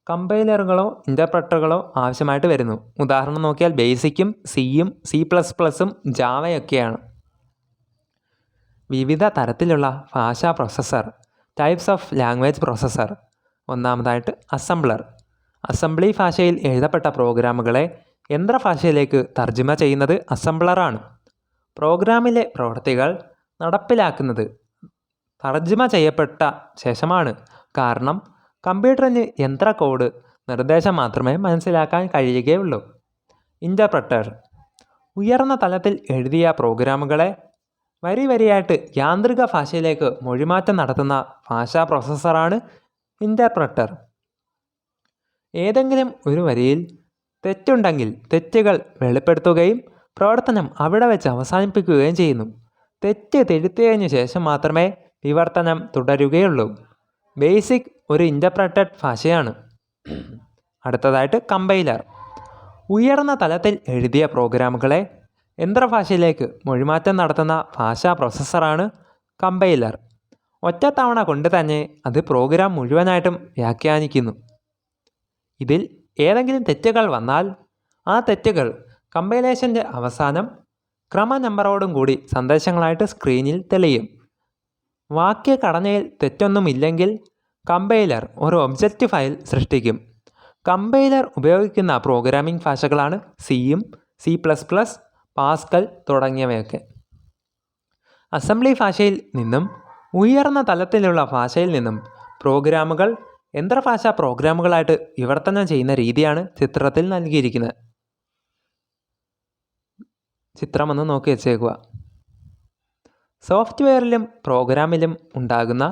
കമ്പൈലറുകളോ ഇൻ്റർപ്രറ്ററുകളോ ആവശ്യമായിട്ട് വരുന്നു. ഉദാഹരണം നോക്കിയാൽ ബേസിക്കും സിയും C++ഉം ജാവയൊക്കെയാണ്. വിവിധ തരത്തിലുള്ള ഭാഷാ processor types of language processor. ഒന്നാമതായിട്ട് അസംബ്ലർ. അസംബ്ലി ഭാഷയിൽ എഴുതപ്പെട്ട പ്രോഗ്രാമുകളെ യന്ത്രഭാഷയിലേക്ക് തർജ്ജമ ചെയ്യുന്നത് അസംബ്ലറാണ്. പ്രോഗ്രാമിലെ പ്രവൃത്തികൾ നടപ്പിലാക്കുന്നത് തർജ്ജമ ചെയ്യപ്പെട്ട ശേഷമാണ്. കാരണം കമ്പ്യൂട്ടറിന് യന്ത്ര കോഡ് നിർദ്ദേശം മാത്രമേ മനസ്സിലാക്കാൻ കഴിയുകയുള്ളൂ. ഇൻ്റർപ്രറ്റർ. ഉയർന്ന തലത്തിൽ എഴുതിയ പ്രോഗ്രാമുകളെ വരിയായിട്ട് യാന്ത്രിക ഭാഷയിലേക്ക് മൊഴിമാറ്റം നടത്തുന്ന ഭാഷാ പ്രോസസ്സറാണ് ഇൻ്റർപ്രറ്റർ. ഏതെങ്കിലും ഒരു വരിയിൽ തെറ്റുണ്ടെങ്കിൽ തെറ്റുകൾ വെളിപ്പെടുത്തുകയും പ്രവർത്തനം അവിടെ വെച്ച് അവസാനിപ്പിക്കുകയും ചെയ്യുന്നു. തെറ്റ് തിരുത്തിയതിനു ശേഷം മാത്രമേ വിവർത്തനം തുടരുകയുള്ളൂ. ബേസിക് ഒരു ഇൻ്റർപ്രറ്റഡ് ഭാഷയാണ്. അടുത്തതായിട്ട് കമ്പൈലർ. ഉയർന്ന തലത്തിൽ എഴുതിയ പ്രോഗ്രാമുകളെ യന്ത്രഭാഷയിലേക്ക് മൊഴിമാറ്റം നടത്തുന്ന ഭാഷാ പ്രോസസ്സറാണ് കമ്പൈലർ. ഒറ്റത്തവണ കൊണ്ട് തന്നെ അത് പ്രോഗ്രാം മുഴുവനായിട്ടും വ്യാഖ്യാനിക്കുന്നു. ഇതിൽ ഏതെങ്കിലും തെറ്റുകൾ വന്നാൽ ആ തെറ്റുകൾ കമ്പൈലേഷൻ്റെ അവസാനം ക്രമനമ്പറോടും കൂടി സന്ദേശങ്ങളായിട്ട് സ്ക്രീനിൽ തെളിയും. വാക്യഘടനയിൽ തെറ്റൊന്നുമില്ലെങ്കിൽ കമ്പൈലർ ഒരു ഒബ്ജക്റ്റ് ഫയൽ സൃഷ്ടിക്കും. കമ്പൈലർ ഉപയോഗിക്കുന്ന പ്രോഗ്രാമിംഗ് ഭാഷകളാണ് സിയും C++, പാസ്കൽ തുടങ്ങിയവയൊക്കെ. അസംബ്ലി ഭാഷയിൽ നിന്നും ഉയർന്ന തലത്തിലുള്ള ഭാഷയിൽ നിന്നും പ്രോഗ്രാമുകൾ യന്ത്രഭാഷാ പ്രോഗ്രാമുകളായിട്ട് വിവർത്തനം ചെയ്യുന്ന രീതിയാണ് ചിത്രത്തിൽ നൽകിയിരിക്കുന്നത്. ചിത്രം ഒന്ന് നോക്കി വെച്ചേക്കുക. സോഫ്റ്റ്വെയറിലും പ്രോഗ്രാമിലും ഉണ്ടാകുന്ന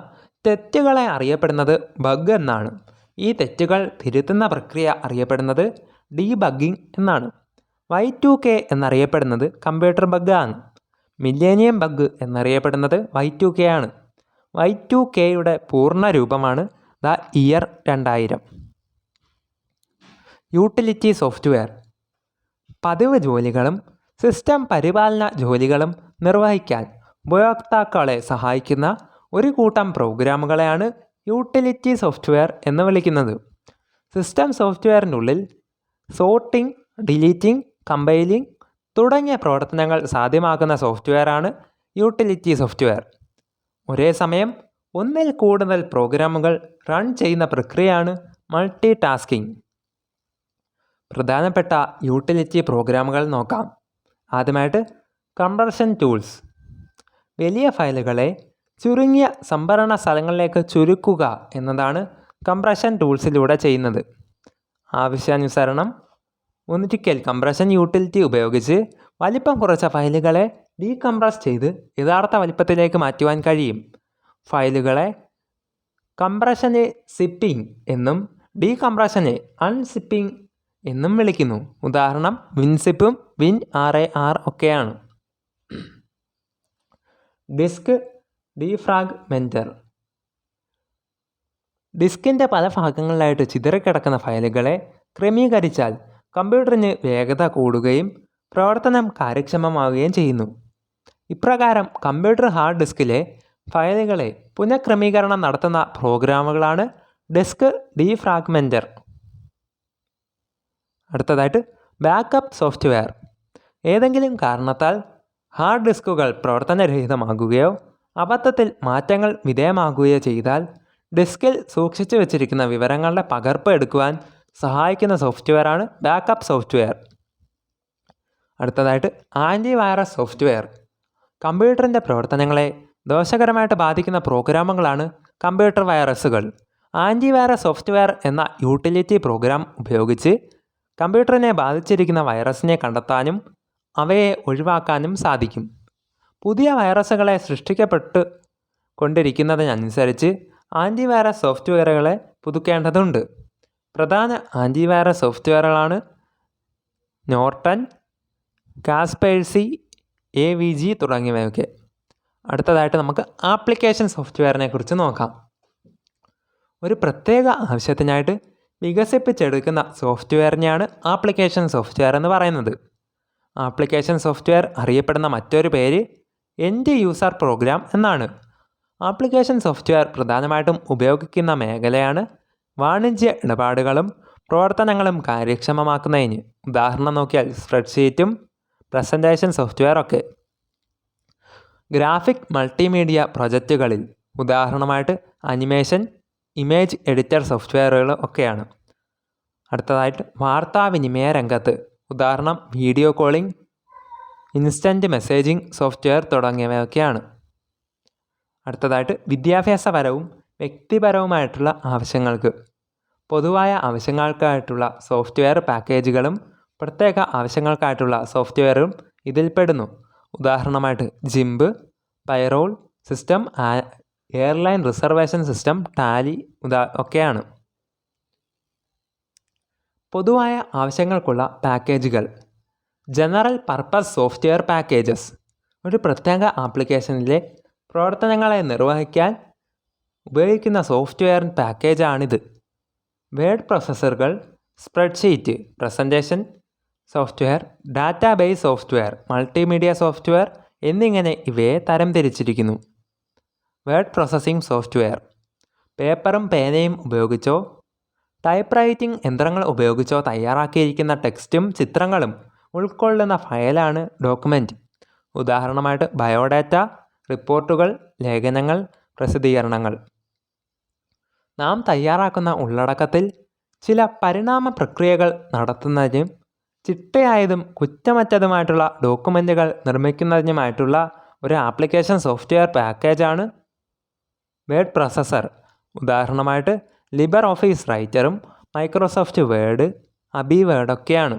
തെറ്റുകളെ അറിയപ്പെടുന്നത് ബഗ് എന്നാണ്. ഈ തെറ്റുകൾ തിരുത്തുന്ന പ്രക്രിയ അറിയപ്പെടുന്നത് ഡീബഗ്ഗിംഗ് എന്നാണ്. Y2K എന്നറിയപ്പെടുന്നത് കമ്പ്യൂട്ടർ ബഗ് ആണ്. മില്ലേനിയം ബഗ് എന്നറിയപ്പെടുന്നത് Y2K ആണ്. Y2Kയുടെ പൂർണ്ണ രൂപമാണ് ദ ഇയർ 2000. Utility software. പതിവ് ജോലികളും സിസ്റ്റം പരിപാലന ജോലികളും നിർവഹിക്കാൻ ഉപയോക്താക്കളെ സഹായിക്കുന്ന ഒരു കൂട്ടം പ്രോഗ്രാമുകളെയാണ് യൂട്ടിലിറ്റി സോഫ്റ്റ്വെയർ എന്ന് വിളിക്കുന്നത്. സിസ്റ്റം സോഫ്റ്റ്വെയറിനുള്ളിൽ സോർട്ടിംഗ്, ഡിലീറ്റിംഗ്, കമ്പൈലിംഗ് തുടങ്ങിയ പ്രവർത്തനങ്ങൾ സാധ്യമാക്കുന്ന സോഫ്റ്റ്വെയറാണ് യൂട്ടിലിറ്റി സോഫ്റ്റ്വെയർ. ഒരേ സമയം ഒന്നിൽ കൂടുതൽ പ്രോഗ്രാമുകൾ റൺ ചെയ്യുന്ന പ്രക്രിയയാണ് മൾട്ടി ടാസ്കിംഗ്. പ്രധാനപ്പെട്ട യൂട്ടിലിറ്റി പ്രോഗ്രാമുകൾ നോക്കാം. ആദ്യമായിട്ട് കംപ്രഷൻ ടൂൾസ്. വലിയ ഫയലുകളെ ചുരുങ്ങിയ സംഭരണ സ്ഥലങ്ങളിലേക്ക് ചുരുക്കുക എന്നതാണ് കംപ്രഷൻ ടൂൾസിലൂടെ ചെയ്യുന്നത്. ആവശ്യാനുസരണം ഒന്നിരിക്കൽ കംപ്രഷൻ യൂട്ടിലിറ്റി ഉപയോഗിച്ച് വലിപ്പം കുറച്ച ഫയലുകളെ ഡീകംപ്രസ് ചെയ്ത് യഥാർത്ഥ വലിപ്പത്തിലേക്ക് മാറ്റുവാൻ കഴിയും. ഫയലുകളെ കംപ്രഷനെ സിപ്പിംഗ് എന്നും ഡീകംപ്രഷനെ അൺസിപ്പിംഗ് എന്നും വിളിക്കുന്നു. ഉദാഹരണം വിൻസിപ്പും WinRAR ഒക്കെയാണ്. ഡിസ്ക് ഡീഫ്രാഗ്മെൻറ്റർ. ഡിസ്കിൻ്റെ പല ഭാഗങ്ങളിലായിട്ട് ചിതറിക്കിടക്കുന്ന ഫയലുകളെ ക്രമീകരിച്ചാൽ കമ്പ്യൂട്ടറിന് വേഗത കൂടുകയും പ്രവർത്തനം കാര്യക്ഷമമാവുകയും ചെയ്യുന്നു. ഇപ്രകാരം കമ്പ്യൂട്ടർ ഹാർഡ് ഡിസ്കിലെ ഫയലുകളെ പുനഃക്രമീകരണം നടത്തുന്ന പ്രോഗ്രാമുകളാണ് ഡിസ്ക് ഡീഫ്രാഗ്മെൻറ്റർ. അടുത്തതായിട്ട് ബാക്കപ്പ് സോഫ്റ്റ്വെയർ. ഏതെങ്കിലും കാരണത്താൽ ഹാർഡ് ഡിസ്കുകൾ പ്രവർത്തനരഹിതമാകുകയോ അബദ്ധത്തിൽ മാറ്റങ്ങൾ വിധേയമാകുകയോ ചെയ്താൽ ഡിസ്കിൽ സൂക്ഷിച്ചു വച്ചിരിക്കുന്ന വിവരങ്ങളുടെ പകർപ്പ് എടുക്കുവാൻ സഹായിക്കുന്ന സോഫ്റ്റ്വെയറാണ് ബാക്കപ്പ് സോഫ്റ്റ്വെയർ. അടുത്തതായിട്ട് ആൻറ്റിവൈറസ് സോഫ്റ്റ്വെയർ. കമ്പ്യൂട്ടറിൻ്റെ പ്രവർത്തനങ്ങളെ ദോഷകരമായിട്ട് ബാധിക്കുന്ന പ്രോഗ്രാമുകളാണ് കമ്പ്യൂട്ടർ വൈറസുകൾ. ആൻറ്റിവൈറസ് സോഫ്റ്റ്വെയർ എന്ന യൂട്ടിലിറ്റി പ്രോഗ്രാം ഉപയോഗിച്ച് കമ്പ്യൂട്ടറിനെ ബാധിച്ചിരിക്കുന്ന വൈറസിനെ കണ്ടെത്താനും അവയെ ഒഴിവാക്കാനും സാധിക്കും. പുതിയ വൈറസുകളെ സൃഷ്ടിക്കപ്പെട്ട് കൊണ്ടിരിക്കുന്നതിനനുസരിച്ച് ആൻറ്റിവൈറസ് സോഫ്റ്റ്വെയറുകളെ പുതുക്കേണ്ടതുണ്ട്. പ്രധാന ആൻറ്റിവൈറസ് സോഫ്റ്റ്വെയറുകളാണ് നോർട്ടൺ, കാസ്പേഴ്സി, AVG തുടങ്ങിയവയൊക്കെ. അടുത്തതായിട്ട് നമുക്ക് ആപ്ലിക്കേഷൻ സോഫ്റ്റ്വെയറിനെ കുറിച്ച് നോക്കാം. ഒരു പ്രത്യേക ആവശ്യത്തിനായിട്ട് വികസിപ്പിച്ചെടുക്കുന്ന സോഫ്റ്റ്വെയറിനെയാണ് ആപ്ലിക്കേഷൻ സോഫ്റ്റ്വെയർ എന്ന് പറയുന്നത്. ആപ്ലിക്കേഷൻ സോഫ്റ്റ്വെയർ അറിയപ്പെടുന്ന മറ്റൊരു പേര് എൻഡ് യൂസർ പ്രോഗ്രാം എന്നാണ്. ആപ്ലിക്കേഷൻ സോഫ്റ്റ്വെയർ പ്രധാനമായിട്ടും ഉപയോഗിക്കുന്ന മേഖലയാണ് വാണിജ്യ ഇടപാടുകളും പ്രവർത്തനങ്ങളും കാര്യക്ഷമമാക്കുന്നതിന്. ഉദാഹരണം നോക്കിയാൽ സ്പ്രെഡ്ഷീറ്റും പ്രസൻറ്റേഷൻ സോഫ്റ്റ്വെയറൊക്കെ. ഗ്രാഫിക് മൾട്ടിമീഡിയ പ്രൊജക്റ്റുകളിൽ ഉദാഹരണമായിട്ട് അനിമേഷൻ, ഇമേജ് എഡിറ്റർ സോഫ്റ്റ്വെയറുകൾ ഒക്കെയാണ്. അടുത്തതായിട്ട് വാർത്താവിനിമയ രംഗത്ത് ഉദാഹരണം video calling, instant messaging software തുടങ്ങിയവയൊക്കെയാണ്. അടുത്തതായിട്ട് വിദ്യാഭ്യാസപരവും വ്യക്തിപരവുമായിട്ടുള്ള ആവശ്യങ്ങൾക്ക് പൊതുവായ ആവശ്യങ്ങൾക്കായിട്ടുള്ള സോഫ്റ്റ്വെയർ പാക്കേജുകളും പ്രത്യേക ആവശ്യങ്ങൾക്കായിട്ടുള്ള സോഫ്റ്റ്വെയറും ഇതിൽപ്പെടുന്നു. ഉദാഹരണമായിട്ട് GIMP, payroll system, airline reservation system, Tally ഒക്കെയാണ്. പൊതുവായ ആവശ്യങ്ങൾക്കുള്ള പാക്കേജുകൾ. General purpose software packages. ഒരു പ്രത്യേക ആപ്ലിക്കേഷനിലെ പ്രവർത്തനങ്ങളെ നിർവഹിക്കാൻ ഉപയോഗിക്കുന്ന സോഫ്റ്റ്വെയർ പാക്കേജാണിത്. വേഡ് പ്രോസസ്സറുകൾ, spreadsheet, presentation software, database software, multimedia software എന്നിങ്ങനെ ഇവയെ തരംതിരിച്ചിരിക്കുന്നു. വേഡ് പ്രോസസ്സിംഗ് സോഫ്റ്റ്വെയർ പേപ്പറും പേനയും ഉപയോഗിച്ചോ ടൈപ്പ് റൈറ്റിംഗ് യന്ത്രങ്ങൾ ഉപയോഗിച്ചോ തയ്യാറാക്കിയിരിക്കുന്ന ടെക്സ്റ്റും ചിത്രങ്ങളും ഉൾക്കൊള്ളുന്ന ഫയലാണ് ഡോക്യുമെൻ്റ്. ഉദാഹരണമായിട്ട് ബയോഡാറ്റ, റിപ്പോർട്ടുകൾ, ലേഖനങ്ങൾ, പ്രസിദ്ധീകരണങ്ങൾ. നാം തയ്യാറാക്കുന്ന ഉള്ളടക്കത്തിൽ ചില പരിണാമ പ്രക്രിയകൾ നടത്തുന്നതിനും ചിട്ടയായതും കുറ്റമറ്റതുമായിട്ടുള്ള ഡോക്യുമെൻറ്റുകൾ നിർമ്മിക്കുന്നതിനുമായിട്ടുള്ള ഒരു ആപ്ലിക്കേഷൻ സോഫ്റ്റ്വെയർ പാക്കേജാണ് വേഡ് പ്രോസസ്സർ. ഉദാഹരണമായിട്ട് ലിബർ ഓഫീസ് റൈറ്ററും മൈക്രോസോഫ്റ്റ് വേഡ്, അബി വേഡൊക്കെയാണ്.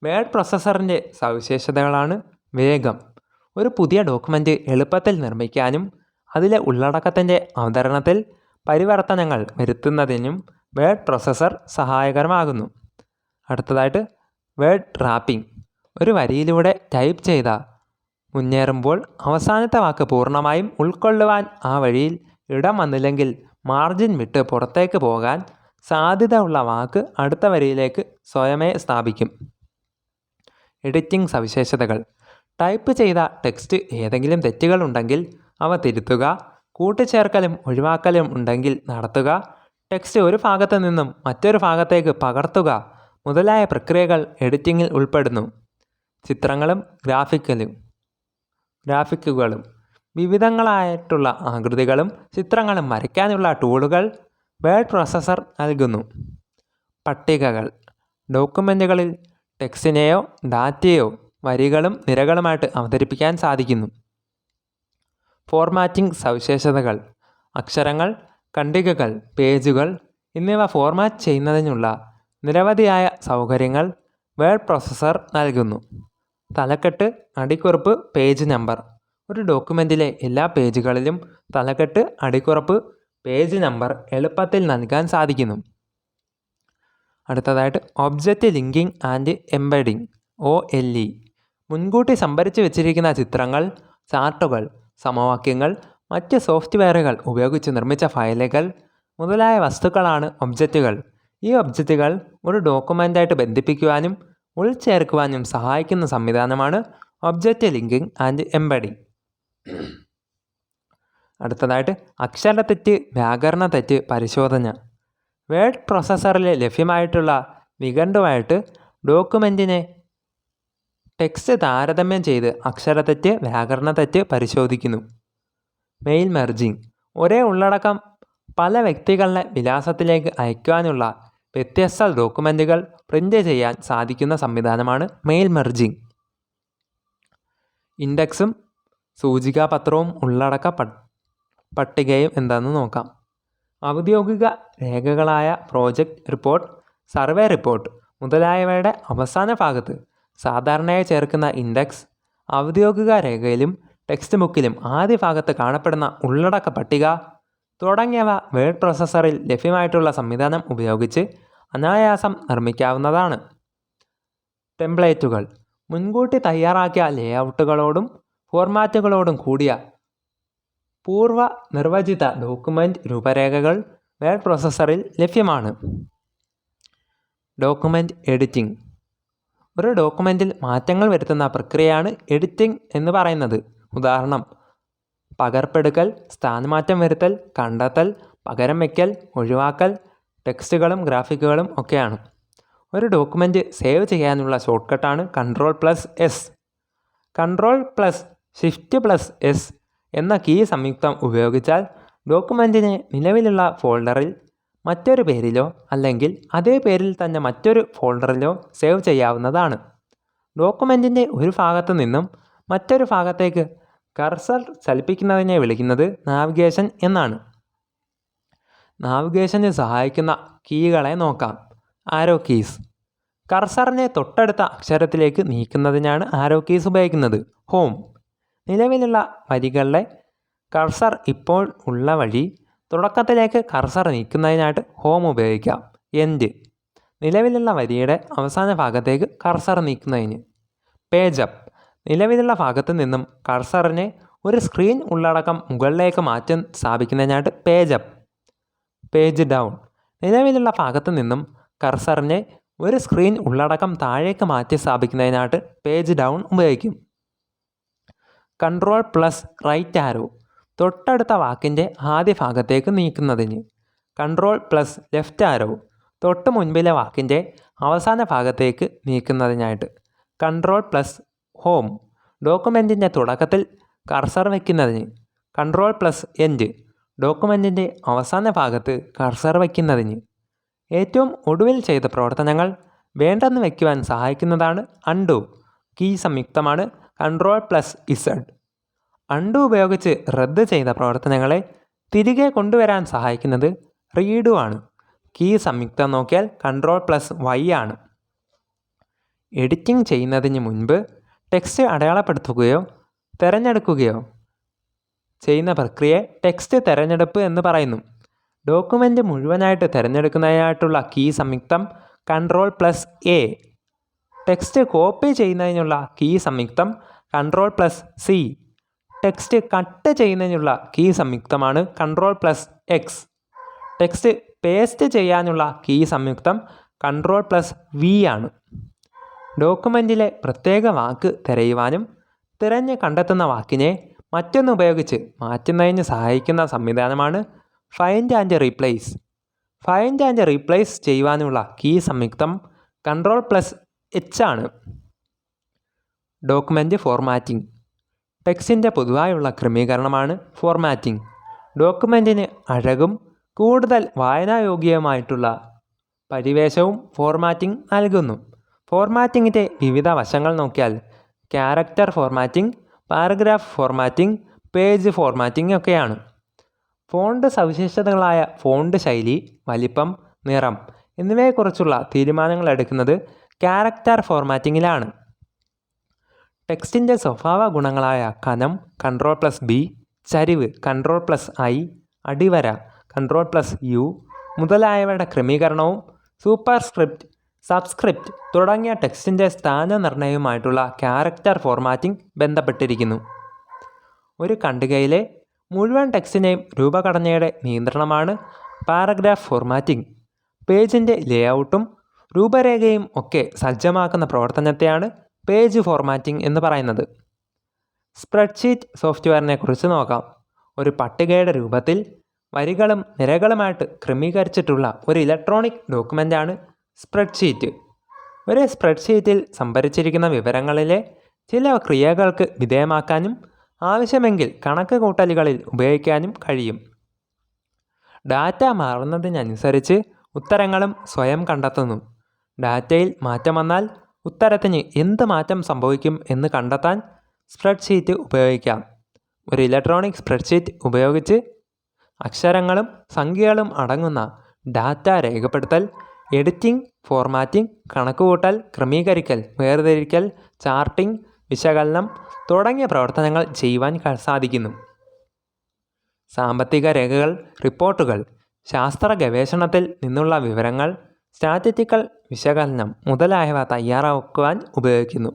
വേഡ് പ്രോസസ്സറിൻ്റെ സവിശേഷതകളാണ് വേഗം. ഒരു പുതിയ ഡോക്യുമെൻ്റ് എളുപ്പത്തിൽ നിർമ്മിക്കാനും അതിലെ ഉള്ളടക്കത്തിൻ്റെ അവതരണത്തിൽ പരിവർത്തനങ്ങൾ വരുത്തുന്നതിനും വേഡ് പ്രോസസ്സർ സഹായകരമാകുന്നു. അടുത്തതായിട്ട് വേഡ് റാപ്പിംഗ്. ഒരു വരിയിലൂടെ ടൈപ്പ് ചെയ്ത മുന്നേറുമ്പോൾ അവസാനത്തെ വാക്ക് പൂർണ്ണമായും ഉൾക്കൊള്ളുവാൻ ആ വഴിയിൽ ഇടം വന്നില്ലെങ്കിൽ മാർജിൻ വിട്ട് പുറത്തേക്ക് പോകാൻ സാധ്യത ഉള്ള വാക്ക് അടുത്ത വരിയിലേക്ക് സ്വയമേ സ്ഥാപിക്കും. എഡിറ്റിംഗ് സവിശേഷതകൾ. ടൈപ്പ് ചെയ്ത ടെക്സ്റ്റ് ഏതെങ്കിലും തെറ്റുകളുണ്ടെങ്കിൽ അവ തിരുത്തുക, കൂട്ടിച്ചേർക്കലും ഒഴിവാക്കലും ഉണ്ടെങ്കിൽ നടത്തുക, ടെക്സ്റ്റ് ഒരു ഭാഗത്തു നിന്നും മറ്റൊരു ഭാഗത്തേക്ക് പകർത്തുക മുതലായ പ്രക്രിയകൾ എഡിറ്റിങ്ങിൽ ഉൾപ്പെടുന്നു. ചിത്രങ്ങളും ഗ്രാഫിക്കുകളും വിവിധങ്ങളായിട്ടുള്ള ആകൃതികളും ചിത്രങ്ങളും വരയ്ക്കാനുള്ള ടൂളുകൾ വേഡ് പ്രോസസ്സർ നൽകുന്നു. പട്ടികകൾ. ഡോക്യുമെൻറ്റുകളിൽ ടെക്സ്റ്റിനെയോ ഡാറ്റയോ വരികളും നിരകളുമായിട്ട് അവതരിപ്പിക്കാൻ സാധിക്കുന്നു. ഫോർമാറ്റിംഗ് സവിശേഷതകൾ. അക്ഷരങ്ങൾ, ഖണ്ഡികകൾ, പേജുകൾ എന്നിവ ഫോർമാറ്റ് ചെയ്യുന്നതിനുള്ള നിരവധിയായ സൗകര്യങ്ങൾ വേഡ് പ്രോസസ്സർ നൽകുന്നു. തലക്കെട്ട്, അടിക്കുറിപ്പ്, പേജ് നമ്പർ. ഒരു ഡോക്യുമെൻറ്റിലെ എല്ലാ പേജുകളിലും തലക്കെട്ട്, അടിക്കുറിപ്പ്, പേജ് നമ്പർ എളുപ്പത്തിൽ നൽകാൻ സാധിക്കുന്നു. അടുത്തതായിട്ട് object linking and embedding OLE. മുൻകൂട്ടി സംഭരിച്ചു വച്ചിരിക്കുന്ന ചിത്രങ്ങൾ, ചാർട്ടുകൾ, സമവാക്യങ്ങൾ, മറ്റ് സോഫ്റ്റ്വെയറുകൾ ഉപയോഗിച്ച് നിർമ്മിച്ച ഫയലുകൾ മുതലായ വസ്തുക്കളാണ് ഒബ്ജക്റ്റുകൾ. ഈ ഒബ്ജക്റ്റുകൾ ഒരു ഡോക്യുമെൻ്റായിട്ട് ബന്ധിപ്പിക്കുവാനും ഉൾച്ചേർക്കുവാനും സഹായിക്കുന്ന സംവിധാനമാണ് ഒബ്ജക്റ്റ് ലിങ്കിങ് ആൻഡ് എംബഡിങ്. അടുത്തതായിട്ട് അക്ഷരത്തെറ്റ്, വ്യാകരണ തെറ്റ് പരിശോധന. വേഡ് പ്രോസസ്സറിൽ ലഭ്യമായിട്ടുള്ള നിഘണ്ടുവായിട്ട് ഡോക്യുമെൻറ്റിനെ ടെക്സ്റ്റ് താരതമ്യം ചെയ്ത് അക്ഷരത്തെറ്റ്, വ്യാകരണ തെറ്റ് പരിശോധിക്കുന്നു. Mail merging. ഒരേ ഉള്ളടക്കം പല വ്യക്തികളുടെ വിലാസത്തിലേക്ക് അയക്കുവാനുള്ള വ്യത്യസ്ത ഡോക്യുമെൻറ്റുകൾ പ്രിൻ്റ് ചെയ്യാൻ സാധിക്കുന്ന സംവിധാനമാണ് മെയിൽ മെർജിങ്. ഇൻഡെക്സും സൂചികാപത്രവും ഉള്ളടക്ക പട്ടികയും എന്താണെന്ന് നോക്കാം. ഔദ്യോഗിക രേഖകളായ പ്രോജക്റ്റ് റിപ്പോർട്ട്, സർവേ റിപ്പോർട്ട് മുതലായവയുടെ അവസാന ഭാഗത്ത് സാധാരണയായി ചേർക്കുന്ന ഇൻഡെക്സ്, ഔദ്യോഗിക രേഖയിലും ടെക്സ്റ്റ് ബുക്കിലും ആദ്യ ഭാഗത്ത് കാണപ്പെടുന്ന ഉള്ളടക്ക പട്ടിക തുടങ്ങിയവ വേഡ് പ്രോസസ്സറിൽ ലഭ്യമായിട്ടുള്ള സംവിധാനം ഉപയോഗിച്ച് അനായാസം നിർമ്മിക്കാവുന്നതാണ്. ടെംപ്ലേറ്റുകൾ. മുൻകൂട്ടി തയ്യാറാക്കിയ ലേഔട്ടുകളോടും ഫോർമാറ്റുകളോടും കൂടിയ പൂർവ്വ നിർവചിത ഡോക്യുമെൻ്റ് രൂപരേഖകൾ വേഡ് പ്രോസസ്സറിൽ ലഭ്യമാണ്. Document editing. ഒരു ഡോക്യുമെൻറ്റിൽ മാറ്റങ്ങൾ വരുത്തുന്ന പ്രക്രിയയാണ് എഡിറ്റിംഗ് എന്ന് പറയുന്നത്. ഉദാഹരണം പകർപ്പെടുക്കൽ, സ്ഥാനമാറ്റം വരുത്തൽ, കണ്ടെത്തൽ, പകരം വയ്ക്കൽ, ഒഴിവാക്കൽ, ടെക്സ്റ്റുകളും ഗ്രാഫിക്കുകളും ഒക്കെയാണ്. ഒരു ഡോക്യുമെൻ്റ് സേവ് ചെയ്യാനുള്ള ഷോർട്ട്കട്ടാണ് Ctrl+S. Ctrl+Shift+S എന്ന കീ സംയുക്തം ഉപയോഗിച്ചാൽ ഡോക്യുമെൻറ്റിനെ നിലവിലുള്ള ഫോൾഡറിൽ മറ്റൊരു പേരിലോ അല്ലെങ്കിൽ അതേ പേരിൽ തന്നെ മറ്റൊരു ഫോൾഡറിലോ സേവ് ചെയ്യാവുന്നതാണ്. ഡോക്യുമെൻറ്റിൻ്റെ ഒരു ഭാഗത്തു നിന്നും മറ്റൊരു ഭാഗത്തേക്ക് കർസർ ചലിപ്പിക്കുന്നതിനെ വിളിക്കുന്നത് നാവിഗേഷൻ എന്നാണ്. നാവിഗേഷന് സഹായിക്കുന്ന കീകളെ നോക്കാം. ആരോ കീസ്. കർസറിനെ തൊട്ടടുത്ത അക്ഷരത്തിലേക്ക് നീക്കുന്നതിനാണ് ആരോ കീസ് ഉപയോഗിക്കുന്നത്. ഹോം. നിലവിലുള്ള വരികളിലെ കർസർ ഇപ്പോൾ ഉള്ള വഴി തുടക്കത്തിലേക്ക് കർസർ നീക്കുന്നതിനായിട്ട് ഹോം ഉപയോഗിക്കാം. എൻഡ്. നിലവിലുള്ള വരിയുടെ അവസാന ഭാഗത്തേക്ക് കർസർ നീക്കുന്നതിന്. Page up. നിലവിലുള്ള ഭാഗത്തു നിന്നും കർസറിനെ ഒരു സ്ക്രീൻ ഉള്ളടക്കം മുകളിലേക്ക് മാറ്റി സ്ഥാപിക്കുന്നതിനായിട്ട് പേജ് അപ്പ്. Page down. നിലവിലുള്ള ഭാഗത്തു നിന്നും കർസറിനെ ഒരു സ്ക്രീൻ ഉള്ളടക്കം താഴേക്ക് മാറ്റി സ്ഥാപിക്കുന്നതിനായിട്ട് പേജ് ഡൗൺ ഉപയോഗിക്കും. Control plus right arrow. തൊട്ടടുത്ത വാക്കിൻ്റെ ആദ്യ ഭാഗത്തേക്ക് നീക്കുന്നതിന്. Control plus left arrow. തൊട്ട് മുൻപിലെ വാക്കിൻ്റെ അവസാന ഭാഗത്തേക്ക് നീക്കുന്നതിനായിട്ട്. Control plus home. ഡോക്യുമെൻറ്റിൻ്റെ തുടക്കത്തിൽ കർസർ വയ്ക്കുന്നതിന്. Control plus end. ഡോക്യുമെൻറ്റിൻ്റെ അവസാന ഭാഗത്ത് കർസർ വയ്ക്കുന്നതിന്. ഏറ്റവും ഒടുവിൽ ചെയ്ത പ്രവർത്തനങ്ങൾ വേണ്ടെന്ന് വയ്ക്കുവാൻ സഹായിക്കുന്നതാണ് അൺഡു. കീ സംയുക്തമാണ് കൺട്രോൾ പ്ലസ് ഇസഡ്. അൺഡു ഉപയോഗിച്ച് റദ്ദ് ചെയ്ത പ്രവർത്തനങ്ങളെ തിരികെ കൊണ്ടുവരാൻ സഹായിക്കുന്നത് റീഡു ആണ്. കീ സംയുക്തം നോക്കിയാൽ കൺട്രോൾ പ്ലസ് വൈ ആണ്. എഡിറ്റിംഗ് ചെയ്യുന്നതിന് മുൻപ് ടെക്സ്റ്റ് അടയാളപ്പെടുത്തുകയോ തിരഞ്ഞെടുക്കുകയോ ചെയ്യുന്ന പ്രക്രിയയെ ടെക്സ്റ്റ് തിരഞ്ഞെടുപ്പ് എന്ന് പറയുന്നു. ഡോക്യുമെൻ്റ് മുഴുവനായിട്ട് തിരഞ്ഞെടുക്കുന്നതിനായിട്ടുള്ള കീ സംയുക്തം control plus A. Text copy ചെയ്യുന്നതിനുള്ള കീ സംയുക്തം control plus C. Text cut ചെയ്യുന്നതിനുള്ള കീ സംയുക്തമാണ് control plus X. Text paste ചെയ്യാനുള്ള കീ സംയുക്തം കൺട്രോൾ പ്ലസ് വി ആണ്. ഡോക്യുമെൻറ്റിലെ പ്രത്യേക വാക്ക് തിരയുവാനും തിരഞ്ഞ് കണ്ടെത്തുന്ന വാക്കിനെ മറ്റൊന്നുപയോഗിച്ച് മാറ്റുന്നതിന് സഹായിക്കുന്ന സംവിധാനമാണ് find and replace. Find and replace ചെയ്യുവാനുള്ള കീ സംയുക്തം കൺട്രോൾ പ്ലസ് എച്ച് ആണ്. Document formatting. ടെക്സ്റ്റിൻ്റെ പൊതുവായുള്ള ക്രമീകരണമാണ് ഫോർമാറ്റിംഗ്. ഡോക്യുമെൻറ്റിന് അഴകും കൂടുതൽ വായനായോഗ്യമായിട്ടുള്ള പരിവേശവും ഫോർമാറ്റിംഗ് നൽകുന്നു. ഫോർമാറ്റിങ്ങിൻ്റെ വിവിധ വശങ്ങൾ നോക്കിയാൽ character formatting, paragraph formatting, page formatting ഒക്കെയാണ്. ഫോണ്ട് സവിശേഷതകളായ ഫോണ്ട് ശൈലി, വലിപ്പം, നിറം എന്നിവയെക്കുറിച്ചുള്ള തീരുമാനങ്ങൾ എടുക്കുന്നത് ക്യാരക്ടർ ഫോർമാറ്റിങ്ങിലാണ്. ടെക്സ്റ്റിൻ്റെ സ്വഭാവ ഗുണങ്ങളായ കനം കൺട്രോൾ പ്ലസ് ബി, ചരിവ് കൺട്രോൾ പ്ലസ് ഐ, അടിവര കൺട്രോൾ പ്ലസ് യു മുതലായവയുടെ ക്രമീകരണവും സൂപ്പർസ്ക്രിപ്റ്റ്, സബ്സ്ക്രിപ്റ്റ് തുടങ്ങിയ ടെക്സ്റ്റിൻ്റെ സ്ഥാനനിർണ്ണയവുമായിട്ടുള്ള ക്യാരക്ടർ ഫോർമാറ്റിംഗ് ബന്ധപ്പെട്ടിരിക്കുന്നു. ഒരു ഖണ്ഡികയിലെ മുഴുവൻ ടെക്സ്റ്റിനെയും രൂപഘടനയുടെ നിയന്ത്രണമാണ് പാരഗ്രാഫ് ഫോർമാറ്റിംഗ്. പേജിൻ്റെ ലേഔട്ടും രൂപരേഖയും ഒക്കെ സജ്ജമാക്കുന്ന പ്രവർത്തനത്തെയാണ് പേജ് ഫോർമാറ്റിംഗ് എന്ന് പറയുന്നത്. സ്പ്രെഡ്ഷീറ്റ് സോഫ്റ്റ്വെയറിനെ കുറിച്ച് നോക്കാം. ഒരു പട്ടികയുടെ രൂപത്തിൽ വരികളും നിരകളുമായിട്ട് ക്രമീകരിച്ചിട്ടുള്ള ഒരു ഇലക്ട്രോണിക് ഡോക്യുമെൻ്റാണ് സ്പ്രെഡ്ഷീറ്റ്. ഒരു സ്പ്രെഡ്ഷീറ്റിൽ സംഭരിച്ചിരിക്കുന്ന വിവരങ്ങളിലെ ചില ക്രിയകൾക്ക് വിധേയമാക്കാനും ആവശ്യമെങ്കിൽ കണക്ക് കൂട്ടലുകളിൽ ഉപയോഗിക്കാനും കഴിയും. ഡാറ്റ മാറുന്നതിനനുസരിച്ച് ഉത്തരങ്ങളും സ്വയം കണ്ടെത്തുന്നു. ഡാറ്റയിൽ മാറ്റം വന്നാൽ ഉത്തരത്തിന് എന്ത് മാറ്റം സംഭവിക്കും എന്ന് കണ്ടെത്താൻ സ്പ്രെഡ്ഷീറ്റ് ഉപയോഗിക്കാം. ഒരു ഇലക്ട്രോണിക് സ്പ്രെഡ്ഷീറ്റ് ഉപയോഗിച്ച് അക്ഷരങ്ങളും സംഖ്യകളും അടങ്ങുന്ന ഡാറ്റ രേഖപ്പെടുത്തൽ, എഡിറ്റിംഗ്, ഫോർമാറ്റിംഗ്, കണക്കുകൂട്ടൽ, ക്രമീകരിക്കൽ, വേർതിരിക്കൽ, ചാർട്ടിംഗ്, വിശകലനം തുടങ്ങിയ പ്രവർത്തനങ്ങൾ ചെയ്യുവാൻ സാധിക്കുന്നു. സാമ്പത്തിക രേഖകൾ, റിപ്പോർട്ടുകൾ, ശാസ്ത്ര ഗവേഷണത്തിൽ നിന്നുള്ള വിവരങ്ങൾ, സ്റ്റാറ്റിസ്റ്റിക്കൽ വിശകലനം മുതലായവ തയ്യാറാക്കുവാൻ ഉപയോഗിക്കുന്നു.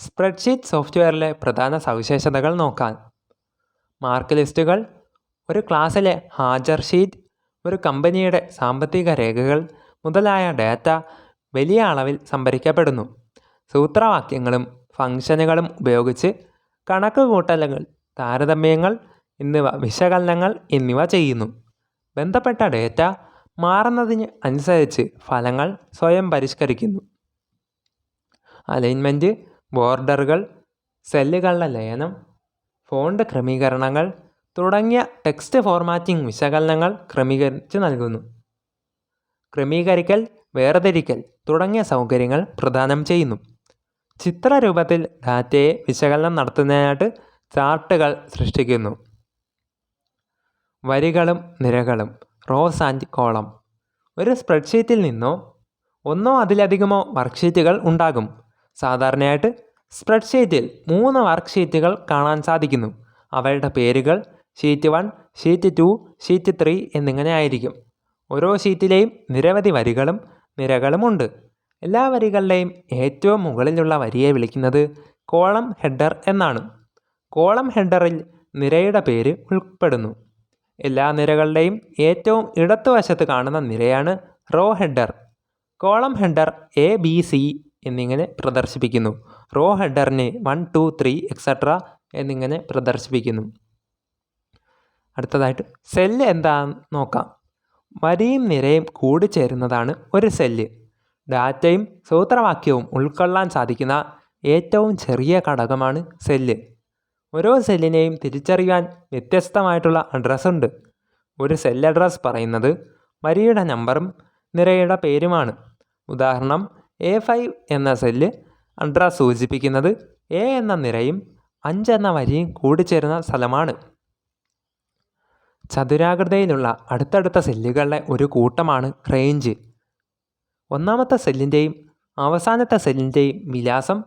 സ്പ്രെഡ്ഷീറ്റ് സോഫ്റ്റ്വെയറിലെ പ്രധാന സവിശേഷതകൾ നോക്കാം. മാർക്ക് ലിസ്റ്റുകൾ, ഒരു ക്ലാസ്സിലെ ഹാജർ ഷീറ്റ്, ഒരു കമ്പനിയുടെ സാമ്പത്തിക രേഖകൾ മുതലായ ഡാറ്റ വലിയ അളവിൽ സംഭരിക്കപ്പെടുന്നു. സൂത്രവാക്യങ്ങളും ഫംഗ്ഷനുകളും ഉപയോഗിച്ച് കണക്കുകൂട്ടലുകൾ, താരതമ്യങ്ങൾ എന്നിവ വിശകലനങ്ങൾ എന്നിവ ചെയ്യുന്നു. ബന്ധപ്പെട്ട ഡാറ്റ മാറുന്നതിന് അനുസരിച്ച് ഫലങ്ങൾ സ്വയം പരിഷ്കരിക്കുന്നു. അലൈൻമെൻറ്റ്, ബോർഡറുകൾ, സെല്ലുകളുടെ ലയനം, ഫോണ്ട് ക്രമീകരണങ്ങൾ തുടങ്ങിയ ടെക്സ്റ്റ് ഫോർമാറ്റിംഗ് വിശകലനങ്ങൾ ക്രമീകരിച്ച് നൽകുന്നു. ക്രമീകരിക്കൽ, വേർതിരിക്കൽ തുടങ്ങിയ സൗകര്യങ്ങൾ പ്രദാനം ചെയ്യുന്നു. ചിത്രരൂപത്തിൽ ഡാറ്റയെ വിശകലനം നടത്തുന്നതിനായിട്ട് ചാർട്ടുകൾ സൃഷ്ടിക്കുന്നു. വരികളും നിരകളും, റോസ് ആൻഡ് കോളം. ഒരു സ്പ്രെഡ്ഷീറ്റിൽ നിന്നോ ഒന്നോ അതിലധികമോ വർക്ക്ഷീറ്റുകൾ ഉണ്ടാകും. സാധാരണയായിട്ട് സ്പ്രെഡ്ഷീറ്റിൽ 3 വർക്ക്ഷീറ്റുകൾ കാണാൻ സാധിക്കുന്നു. അവയുടെ പേരുകൾ ഷീറ്റ് 1, ഷീറ്റ് 2, ഷീറ്റ് 3 എന്നിങ്ങനെ ആയിരിക്കും. ഓരോ ഷീറ്റിലെയും നിരവധി വരികളും നിരകളുമുണ്ട്. എല്ലാ വരികളുടെയും ഏറ്റവും മുകളിലുള്ള വരിയെ വിളിക്കുന്നത് കോളം ഹെഡർ എന്നാണ്. കോളം ഹെഡറിൽ നിരയുടെ പേര് ഉൾപ്പെടുന്നു. എല്ലാ നിരകളുടെയും ഏറ്റവും ഇടത്തുവശത്ത് കാണുന്ന നിരയാണ് row header. Column header A, B, C എന്നിങ്ങനെ പ്രദർശിപ്പിക്കുന്നു. റോ ഹെഡറിനെ 1, 2, 3 എക്സെട്ര എന്നിങ്ങനെ പ്രദർശിപ്പിക്കുന്നു. അടുത്തതായിട്ട് സെല്ല് എന്താണെന്ന് നോക്കാം. വരിയും നിരയും കൂടിച്ചേരുന്നതാണ് ഒരു സെല്ല്. ഡാറ്റയും സൂത്രവാക്യവും ഉൾക്കൊള്ളാൻ സാധിക്കുന്ന ഏറ്റവും ചെറിയ ഘടകമാണ് സെല്ല്. ഓരോ സെല്ലിനെയും തിരിച്ചറിയാൻ വ്യത്യസ്തമായിട്ടുള്ള അഡ്രസ്സുണ്ട്. ഒരു സെൽ അഡ്രസ് പറയുന്നത് വരിയുടെ നമ്പറും നിരയുടെ പേരുമാണ്. ഉദാഹരണം A5 എന്ന സെല്ല് അഡ്രസ് സൂചിപ്പിക്കുന്നത് A എന്ന നിരയും 5 എന്ന വരിയും കൂടിച്ചേരുന്ന സ്ഥലമാണ്. ചതുരാകൃതിയിലുള്ള അടുത്തടുത്ത സെല്ലുകളുടെ ഒരു കൂട്ടമാണ് റേഞ്ച്. ഒന്നാമത്തെ സെല്ലിൻ്റെയും അവസാനത്തെ സെല്ലിൻ്റെയും വിലാസം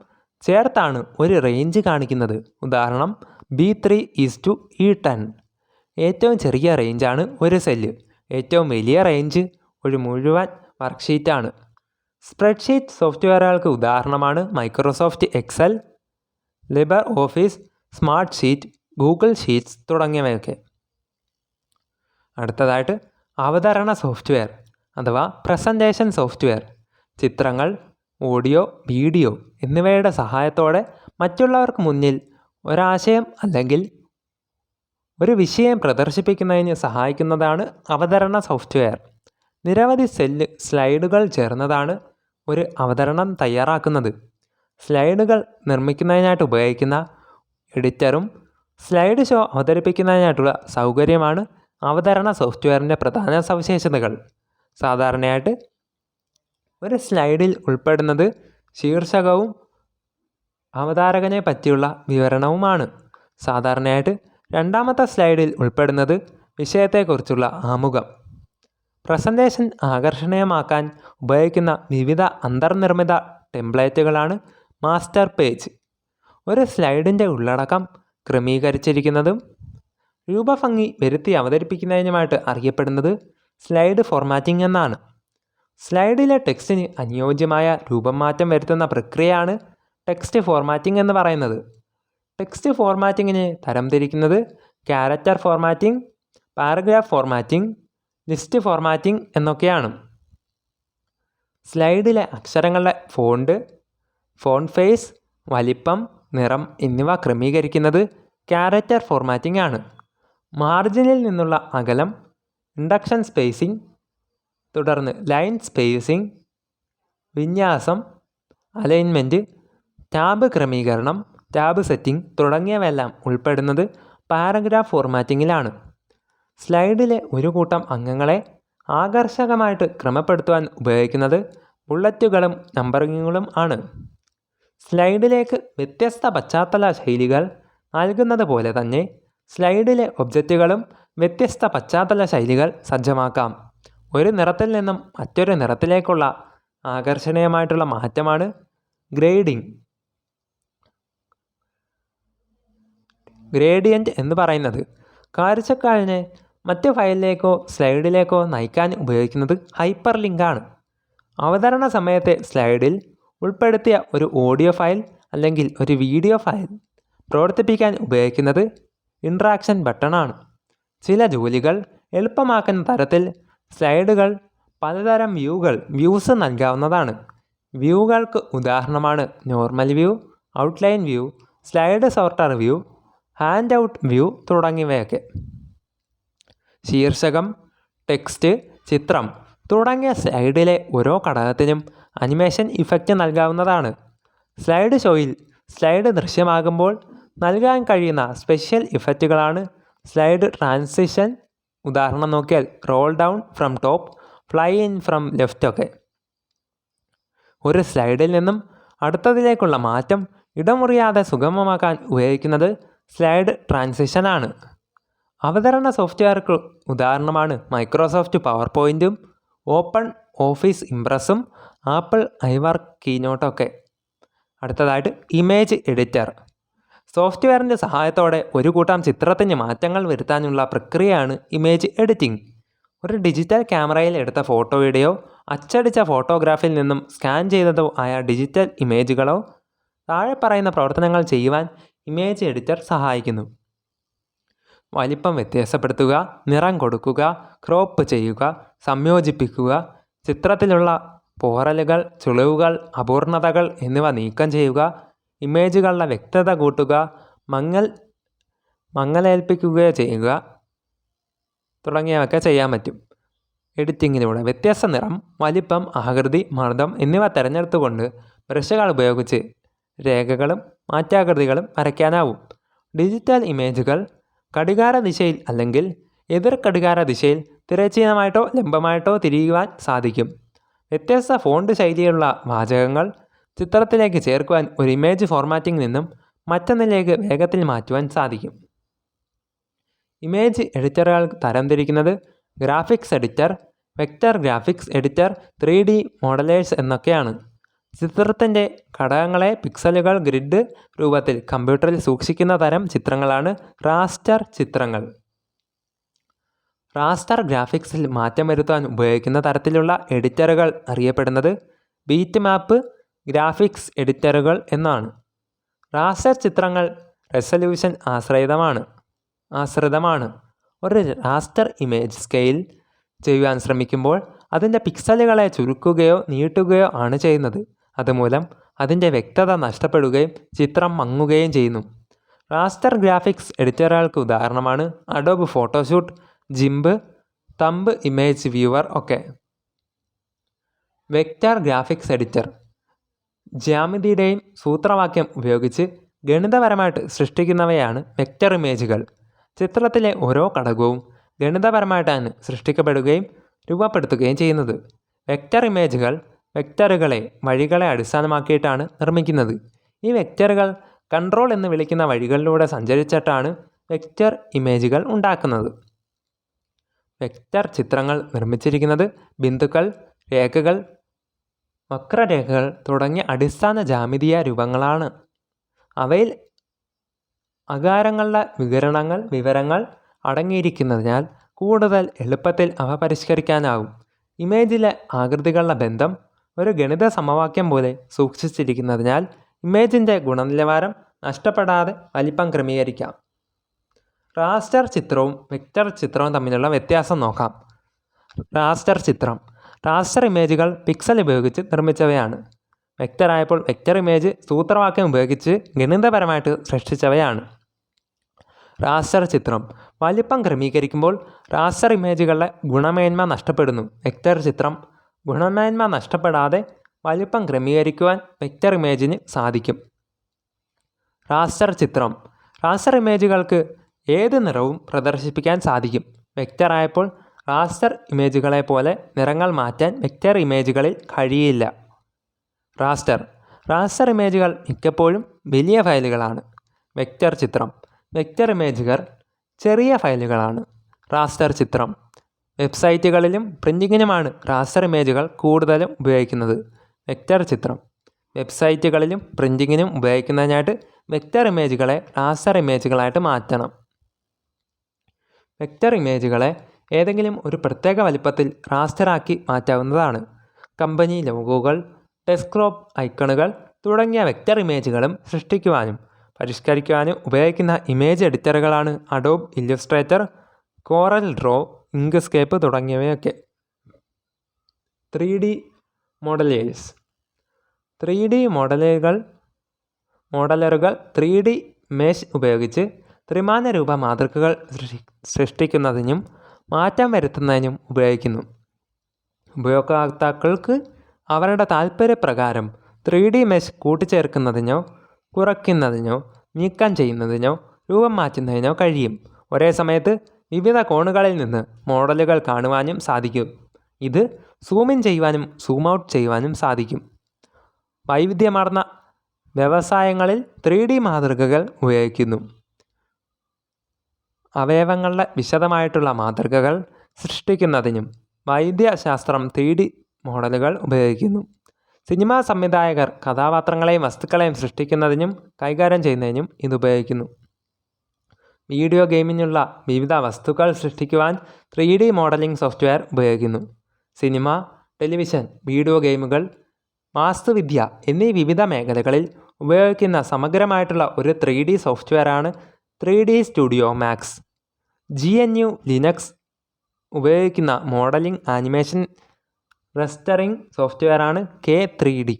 ചേർത്താണ് ഒരു റേഞ്ച് കാണിക്കുന്നത്. ഉദാഹരണം B3:E10. ഏറ്റവും ചെറിയ റേഞ്ചാണ് ഒരു സെല്ല്. ഏറ്റവും വലിയ റേഞ്ച് ഒരു മുഴുവൻ വർക്ക്ഷീറ്റാണ്. സ്പ്രെഡ്ഷീറ്റ് സോഫ്റ്റ്വെയറുകൾക്ക് ഉദാഹരണമാണ് Microsoft Excel, LibreOffice, Smartsheet, Google Sheets തുടങ്ങിയവയൊക്കെ. അടുത്തതായിട്ട് അവതരണ സോഫ്റ്റ്വെയർ അഥവാ പ്രസൻറ്റേഷൻ സോഫ്റ്റ്വെയർ. ചിത്രങ്ങൾ, ഓഡിയോ, വീഡിയോ എന്നിവയുടെ സഹായത്തോടെ മറ്റുള്ളവർക്ക് മുന്നിൽ ഒരാശയം അല്ലെങ്കിൽ ഒരു വിഷയം പ്രദർശിപ്പിക്കുന്നതിന് സഹായിക്കുന്നതാണ് അവതരണ സോഫ്റ്റ്വെയർ. നിരവധി സ്ലൈഡുകൾ ചേർന്നതാണ് ഒരു അവതരണം തയ്യാറാക്കുന്നത്. സ്ലൈഡുകൾ നിർമ്മിക്കുന്നതിനായിട്ട് ഉപയോഗിക്കുന്ന എഡിറ്ററും സ്ലൈഡ് ഷോ അവതരിപ്പിക്കുന്നതിനായിട്ടുള്ള സൗകര്യമാണ് അവതരണ സോഫ്റ്റ്വെയറിൻ്റെ പ്രധാന സവിശേഷതകൾ. സാധാരണയായിട്ട് ഒരു സ്ലൈഡിൽ ഉൾപ്പെടുന്നത് ശീർഷകവും അവതാരകനെ പറ്റിയുള്ള വിവരണവുമാണ്. സാധാരണയായിട്ട് രണ്ടാമത്തെ സ്ലൈഡിൽ ഉൾപ്പെടുന്നത് വിഷയത്തെക്കുറിച്ചുള്ള ആമുഖം. പ്രസൻറ്റേഷൻ ആകർഷണീയമാക്കാൻ ഉപയോഗിക്കുന്ന വിവിധ അന്തർനിർമ്മിത ടെംപ്ലേറ്റുകളാണ് മാസ്റ്റർ പേജ്. ഒരു സ്ലൈഡിൻ്റെ ഉള്ളടക്കം ക്രമീകരിച്ചിരിക്കുന്നതും രൂപഭംഗി വരുത്തി അവതരിപ്പിക്കുന്നതിനുമായിട്ട് അറിയപ്പെടുന്നത് സ്ലൈഡ് ഫോർമാറ്റിംഗ് എന്നാണ്. സ്ലൈഡിലെ ടെക്സ്റ്റിന് അനുയോജ്യമായ രൂപം മാറ്റം വരുത്തുന്ന പ്രക്രിയയാണ് ടെക്സ്റ്റ് ഫോർമാറ്റിംഗ് എന്ന് പറയുന്നത്. ടെക്സ്റ്റ് ഫോർമാറ്റിങ്ങിനെ തരംതിരിക്കുന്നത് character formatting, paragraph formatting, list formatting എന്നൊക്കെയാണ്. സ്ലൈഡിലെ അക്ഷരങ്ങളുടെ ഫോണ്ട് ഫേസ്, വലിപ്പം, നിറം എന്നിവ ക്രമീകരിക്കുന്നത് ക്യാരക്ടർ ഫോർമാറ്റിംഗ് ആണ്. മാർജിനിൽ നിന്നുള്ള അകലം, ഇൻഡക്ഷൻ സ്പേസിംഗ്, തുടർന്ന് ലൈൻ സ്പേസിംഗ്, വിന്യാസം, അലൈൻമെൻറ്റ്, ടാബ് ക്രമീകരണം, ടാബ് സെറ്റിംഗ് തുടങ്ങിയവയെല്ലാം ഉൾപ്പെടുന്നത് പാരഗ്രാഫ് ഫോർമാറ്റിങ്ങിലാണ്. സ്ലൈഡിലെ ഒരു കൂട്ടം അംഗങ്ങളെ ആകർഷകമായിട്ട് ക്രമപ്പെടുത്തുവാൻ ഉപയോഗിക്കുന്നത് ബുള്ളറ്റുകളും നമ്പറിങ്ങുകളും ആണ്. സ്ലൈഡിലേക്ക് വ്യത്യസ്ത പശ്ചാത്തല ശൈലികൾ നൽകുന്നത് പോലെ തന്നെ സ്ലൈഡിലെ ഒബ്ജക്റ്റുകളും വ്യത്യസ്ത പശ്ചാത്തല ശൈലികൾ സജ്ജമാക്കാം. ഒരു നിറത്തിൽ നിന്നും മറ്റൊരു നിറത്തിലേക്കുള്ള ആകർഷണീയമായിട്ടുള്ള മാറ്റമാണ് ഗ്രേഡിയൻ്റ് എന്ന് പറയുന്നത്. കാഴ്ചക്കാരനെ മറ്റ് ഫയലിലേക്കോ സ്ലൈഡിലേക്കോ നയിക്കാൻ ഉപയോഗിക്കുന്നത് ഹൈപ്പർ ലിങ്കാണ്. അവതരണ സമയത്തെ സ്ലൈഡിൽ ഉൾപ്പെടുത്തിയ ഒരു ഓഡിയോ ഫയൽ അല്ലെങ്കിൽ ഒരു വീഡിയോ ഫയൽ പ്രവർത്തിപ്പിക്കാൻ ഉപയോഗിക്കുന്നത് ഇൻട്രാക്ഷൻ ബട്ടണാണ്. ചില ജോലികൾ എളുപ്പമാക്കുന്ന തരത്തിൽ സ്ലൈഡുകൾ പലതരം വ്യൂസ് നൽകാവുന്നതാണ്. വ്യൂകൾക്ക് ഉദാഹരണമാണ് normal view, outline view, slide sorter view, hand out view തുടങ്ങിയവയൊക്കെ. ശീർഷകം, ടെക്സ്റ്റ്, ചിത്രം തുടങ്ങിയ സ്ലൈഡിലെ ഓരോ ഘടകത്തിനും അനിമേഷൻ ഇഫക്റ്റ് നൽകാവുന്നതാണ്. സ്ലൈഡ് ഷോയിൽ സ്ലൈഡ് ദൃശ്യമാകുമ്പോൾ നൽകാൻ കഴിയുന്ന സ്പെഷ്യൽ ഇഫക്റ്റുകളാണ് സ്ലൈഡ് ട്രാൻസിഷൻ. ഉദാഹരണം നോക്കിയാൽ roll down from top, fly in from left ഒക്കെ. ഒരു സ്ലൈഡിൽ നിന്നും അടുത്തതിലേക്കുള്ള മാറ്റം ഇടമുറിയാതെ സുഗമമാക്കാൻ ഉപയോഗിക്കുന്നത് സ്ലൈഡ് ട്രാൻസിഷനാണ്. അവതരണ സോഫ്റ്റ്വെയർക്ക് ഉദാഹരണമാണ് മൈക്രോസോഫ്റ്റ് പവർ പോയിൻറ്റും ഓപ്പൺ ഓഫീസ് ഇംപ്രസും ആപ്പിൾ ഐവർക്ക് കീനോട്ടൊക്കെ. അടുത്തതായിട്ട് ഇമേജ് എഡിറ്റർ. സോഫ്റ്റ്വെയറിൻ്റെ സഹായത്തോടെ ഒരു കൂട്ടം ചിത്രത്തിന് മാറ്റങ്ങൾ വരുത്താനുള്ള പ്രക്രിയയാണ് ഇമേജ് എഡിറ്റിംഗ്. ഒരു ഡിജിറ്റൽ ക്യാമറയിൽ എടുത്ത ഫോട്ടോയുടെയോ അച്ചടിച്ച ഫോട്ടോഗ്രാഫിൽ നിന്നും സ്കാൻ ചെയ്തതോ ആയ ഡിജിറ്റൽ ഇമേജുകളോ താഴെ പറയുന്ന പ്രവർത്തനങ്ങൾ ചെയ്യുവാൻ ഇമേജ് എഡിറ്റർ സഹായിക്കുന്നു. വലിപ്പം വ്യത്യാസപ്പെടുത്തുക, നിറം കൊടുക്കുക, ക്രോപ്പ് ചെയ്യുക, സംയോജിപ്പിക്കുക, ചിത്രത്തിലുള്ള പോറലുകൾ, ചുളിവുകൾ, അപൂർണതകൾ എന്നിവ നീക്കം ചെയ്യുക, ഇമേജുകളുടെ വ്യക്തത കൂട്ടുക, മങ്ങലേൽപ്പിക്കുക ചെയ്യുക തുടങ്ങിയവയൊക്കെ ചെയ്യാൻ പറ്റും. എഡിറ്റിങ്ങിലൂടെ വ്യത്യസ്ത നിറം, വലിപ്പം, ആകൃതി, മർദ്ദം എന്നിവ തിരഞ്ഞെടുത്തുകൊണ്ട് ബ്രഷുകൾ ഉപയോഗിച്ച് രേഖകളും മാറ്റാകൃതികളും വരയ്ക്കാനാവും. ഡിജിറ്റൽ ഇമേജുകൾ ഘടികാര ദിശയിൽ അല്ലെങ്കിൽ എതിർ ഘടികാര ദിശയിൽ തിരശ്ചീനമായിട്ടോ ലംബമായിട്ടോ തിരിയുവാൻ സാധിക്കും. വ്യത്യസ്ത ഫോണ്ട് ശൈലിയിലുള്ള വാചകങ്ങൾ ചിത്രത്തിലേക്ക് ചേർക്കുവാൻ ഒരു ഇമേജ് ഫോർമാറ്റിംഗ് നിന്നും മറ്റൊന്നിലേക്ക് വേഗത്തിൽ മാറ്റുവാൻ സാധിക്കും. ഇമേജ് എഡിറ്ററുകൾ തരംതിരിക്കുന്നത് graphics editor, vector graphics editor, 3D modellers എന്നൊക്കെയാണ്. ചിത്രത്തിൻ്റെ ഘടകങ്ങളെ പിക്സലുകൾ ഗ്രിഡ് രൂപത്തിൽ കമ്പ്യൂട്ടറിൽ സൂക്ഷിക്കുന്ന തരം ചിത്രങ്ങളാണ് റാസ്റ്റർ ചിത്രങ്ങൾ. റാസ്റ്റർ ഗ്രാഫിക്സിൽ മാറ്റം വരുത്താൻ ഉപയോഗിക്കുന്ന തരത്തിലുള്ള എഡിറ്ററുകൾ അറിയപ്പെടുന്നത് ബീറ്റ് മാപ്പ് ഗ്രാഫിക്സ് എഡിറ്ററുകൾ എന്നാണ്. റാസ്റ്റർ ചിത്രങ്ങൾ റെസല്യൂഷൻ ആശ്രിതമാണ്. ഒരു റാസ്റ്റർ ഇമേജ് സ്കെയിൽ ചെയ്യുവാൻ ശ്രമിക്കുമ്പോൾ അതിൻ്റെ പിക്സലുകളെ ചുരുക്കുകയോ നീട്ടുകയോ ആണ് ചെയ്യുന്നത്. അതുമൂലം അതിൻ്റെ വ്യക്തത നഷ്ടപ്പെടുകയും ചിത്രം മങ്ങുകയും ചെയ്യുന്നു. റാസ്റ്റർ ഗ്രാഫിക്സ് എഡിറ്ററുകൾക്ക് ഉദാഹരണമാണ് Adobe photoshoot, GIMP, thumb image viewer ഒക്കെ. വെക്റ്റർ ഗ്രാഫിക്സ് എഡിറ്റർ ജ്യാമിതിയുടെയും സൂത്രവാക്യം ഉപയോഗിച്ച് ഗണിതപരമായിട്ട് സൃഷ്ടിക്കുന്നവയാണ് വെക്റ്റർ ഇമേജുകൾ. ചിത്രത്തിലെ ഓരോ ഘടകവും ഗണിതപരമായിട്ടാണ് സൃഷ്ടിക്കപ്പെടുകയും രൂപപ്പെടുത്തുകയും ചെയ്യുന്നത്. വെക്റ്റർ ഇമേജുകൾ വെക്റ്ററുകളെ വഴികളെ അടിസ്ഥാനമാക്കിയിട്ടാണ് നിർമ്മിക്കുന്നത്. ഈ വെക്റ്ററുകൾ കൺട്രോൾ എന്ന് വിളിക്കുന്ന വഴികളിലൂടെ സഞ്ചരിച്ചിട്ടാണ് വെക്റ്റർ ഇമേജുകൾ ഉണ്ടാക്കുന്നത്. വെക്റ്റർ ചിത്രങ്ങൾ നിർമ്മിച്ചിരിക്കുന്നത് ബിന്ദുക്കൾ, രേഖകൾ, വക്രരേഖകൾ തുടങ്ങിയ അടിസ്ഥാന ജ്യാമിതീയ രൂപങ്ങളാണ്. അവയിൽ ആകാരങ്ങളുടെ വിവരങ്ങൾ അടങ്ങിയിരിക്കുന്നതിനാൽ കൂടുതൽ എളുപ്പത്തിൽ അവ പരിഷ്കരിക്കാനാവും. ഇമേജിലെ ആകൃതികളുടെ ബന്ധം ഒരു ഗണിത സമവാക്യം പോലെ സൂക്ഷിച്ചിരിക്കുന്നതിനാൽ ഇമേജിൻ്റെ ഗുണനിലവാരം നഷ്ടപ്പെടാതെ വലിപ്പം ക്രമീകരിക്കാം. റാസ്റ്റർ ചിത്രവും വെക്റ്റർ ചിത്രവും തമ്മിലുള്ള വ്യത്യാസം നോക്കാം. റാസ്റ്റർ ഇമേജുകൾ പിക്സൽ ഉപയോഗിച്ച് നിർമ്മിച്ചവയാണ്. വെക്റ്റർ ആയപ്പോൾ വെക്റ്റർ ഇമേജ് സൂത്രവാക്യം ഉപയോഗിച്ച് ഗണിതപരമായിട്ട് സൃഷ്ടിച്ചവയാണ്. റാസ്റ്റർ ചിത്രം വലിപ്പം ക്രമീകരിക്കുമ്പോൾ റാസ്റ്റർ ഇമേജുകളുടെ ഗുണമേന്മ നഷ്ടപ്പെടുന്നു. വെക്റ്റർ ചിത്രം ഗുണമേന്മ നഷ്ടപ്പെടാതെ വലിപ്പം ക്രമീകരിക്കുവാൻ വെക്റ്റർ ഇമേജിന് സാധിക്കും. റാസ്റ്റർ ഇമേജുകൾക്ക് ഏത് നിറവും പ്രദർശിപ്പിക്കാൻ സാധിക്കും. വെക്റ്റർ ആയപ്പോൾ റാസ്റ്റർ പോലെ നിറങ്ങൾ മാറ്റാൻ വെക്റ്റർ ഇമേജുകളിൽ കഴിയില്ല. റാസ്റ്റർ ഇമേജുകൾ മിക്കപ്പോഴും വലിയ ഫയലുകളാണ്. വെക്റ്റർ ഇമേജുകൾ ചെറിയ ഫയലുകളാണ്. റാസ്റ്റർ ചിത്രം വെബ്സൈറ്റുകളിലും പ്രിൻറ്റിങ്ങിനുമാണ് റാസ്റ്റർ ഇമേജുകൾ കൂടുതലും ഉപയോഗിക്കുന്നത്. വെക്റ്റർ ചിത്രം വെബ്സൈറ്റുകളിലും പ്രിൻറ്റിങ്ങിനും ഉപയോഗിക്കുന്നതിനായിട്ട് വെക്റ്റർ ഇമേജുകളെ റാസ്റ്റർ ഇമേജുകളായിട്ട് മാറ്റണം. വെക്റ്റർ ഇമേജുകളെ ഏതെങ്കിലും ഒരു പ്രത്യേക വലിപ്പത്തിൽ റാസ്റ്ററാക്കി മാറ്റാവുന്നതാണ്. കമ്പനി ലോഗോകൾ, ഡെസ്ക്ടോപ്പ് ഐക്കണുകൾ തുടങ്ങിയ വെക്റ്റർ ഇമേജുകളും സൃഷ്ടിക്കുവാനും പരിഷ്കരിക്കുവാനും ഉപയോഗിക്കുന്ന ഇമേജ് എഡിറ്ററുകളാണ് Adobe Illustrator, Corel Draw, Inkscape തുടങ്ങിയവയൊക്കെ. 3D modellers 3D മോഡലറുകൾ 3D mesh ഉപയോഗിച്ച് ത്രിമാന രൂപ മാതൃകകൾ സൃഷ്ടിക്കുന്നതിനും മാറ്റം വരുത്തുന്നതിനും ഉപയോഗിക്കുന്നു. ഉപയോക്താക്കൾക്ക് അവരുടെ താൽപ്പര്യപ്രകാരം 3D മെഷ് കൂട്ടിച്ചേർക്കുന്നതിനോ കുറയ്ക്കുന്നതിനോ നീക്കം ചെയ്യുന്നതിനോ രൂപം മാറ്റുന്നതിനോ കഴിയും. ഒരേ സമയത്ത് വിവിധ കോണുകളിൽ നിന്ന് മോഡലുകൾ കാണുവാനും സാധിക്കും. ഇത് സൂം ഇൻ ചെയ്യുവാനും സൂം ഔട്ട് ചെയ്യുവാനും സാധിക്കും. വൈവിധ്യമാർന്ന വ്യവസായങ്ങളിൽ 3D മാതൃകകൾ ഉപയോഗിക്കുന്നു. അവയവങ്ങളുടെ വിശദമായിട്ടുള്ള മാതൃകകൾ സൃഷ്ടിക്കുന്നതിനും വൈദ്യശാസ്ത്രം 3D മോഡലുകൾ ഉപയോഗിക്കുന്നു. സിനിമാ സംവിധായകർ കഥാപാത്രങ്ങളെയും വസ്തുക്കളെയും സൃഷ്ടിക്കുന്നതിനും കൈകാര്യം ചെയ്യുന്നതിനും ഇത് ഉപയോഗിക്കുന്നു. വീഡിയോ ഗെയിമിനുള്ള വിവിധ വസ്തുക്കൾ സൃഷ്ടിക്കുവാൻ 3D മോഡലിംഗ് സോഫ്റ്റ്വെയർ ഉപയോഗിക്കുന്നു. സിനിമ, ടെലിവിഷൻ, വീഡിയോ ഗെയിമുകൾ, വാസ്തുവിദ്യ എന്നീ വിവിധ മേഖലകളിൽ ഉപയോഗിക്കുന്ന സമഗ്രമായിട്ടുള്ള ഒരു 3D സോഫ്റ്റ്വെയറാണ് 3D studio max. GNU Linux ഉപയോഗിക്കുന്ന മോഡലിംഗ്, ആനിമേഷൻ, റെസ്റ്ററിംഗ് സോഫ്റ്റ്വെയറാണ് K3D.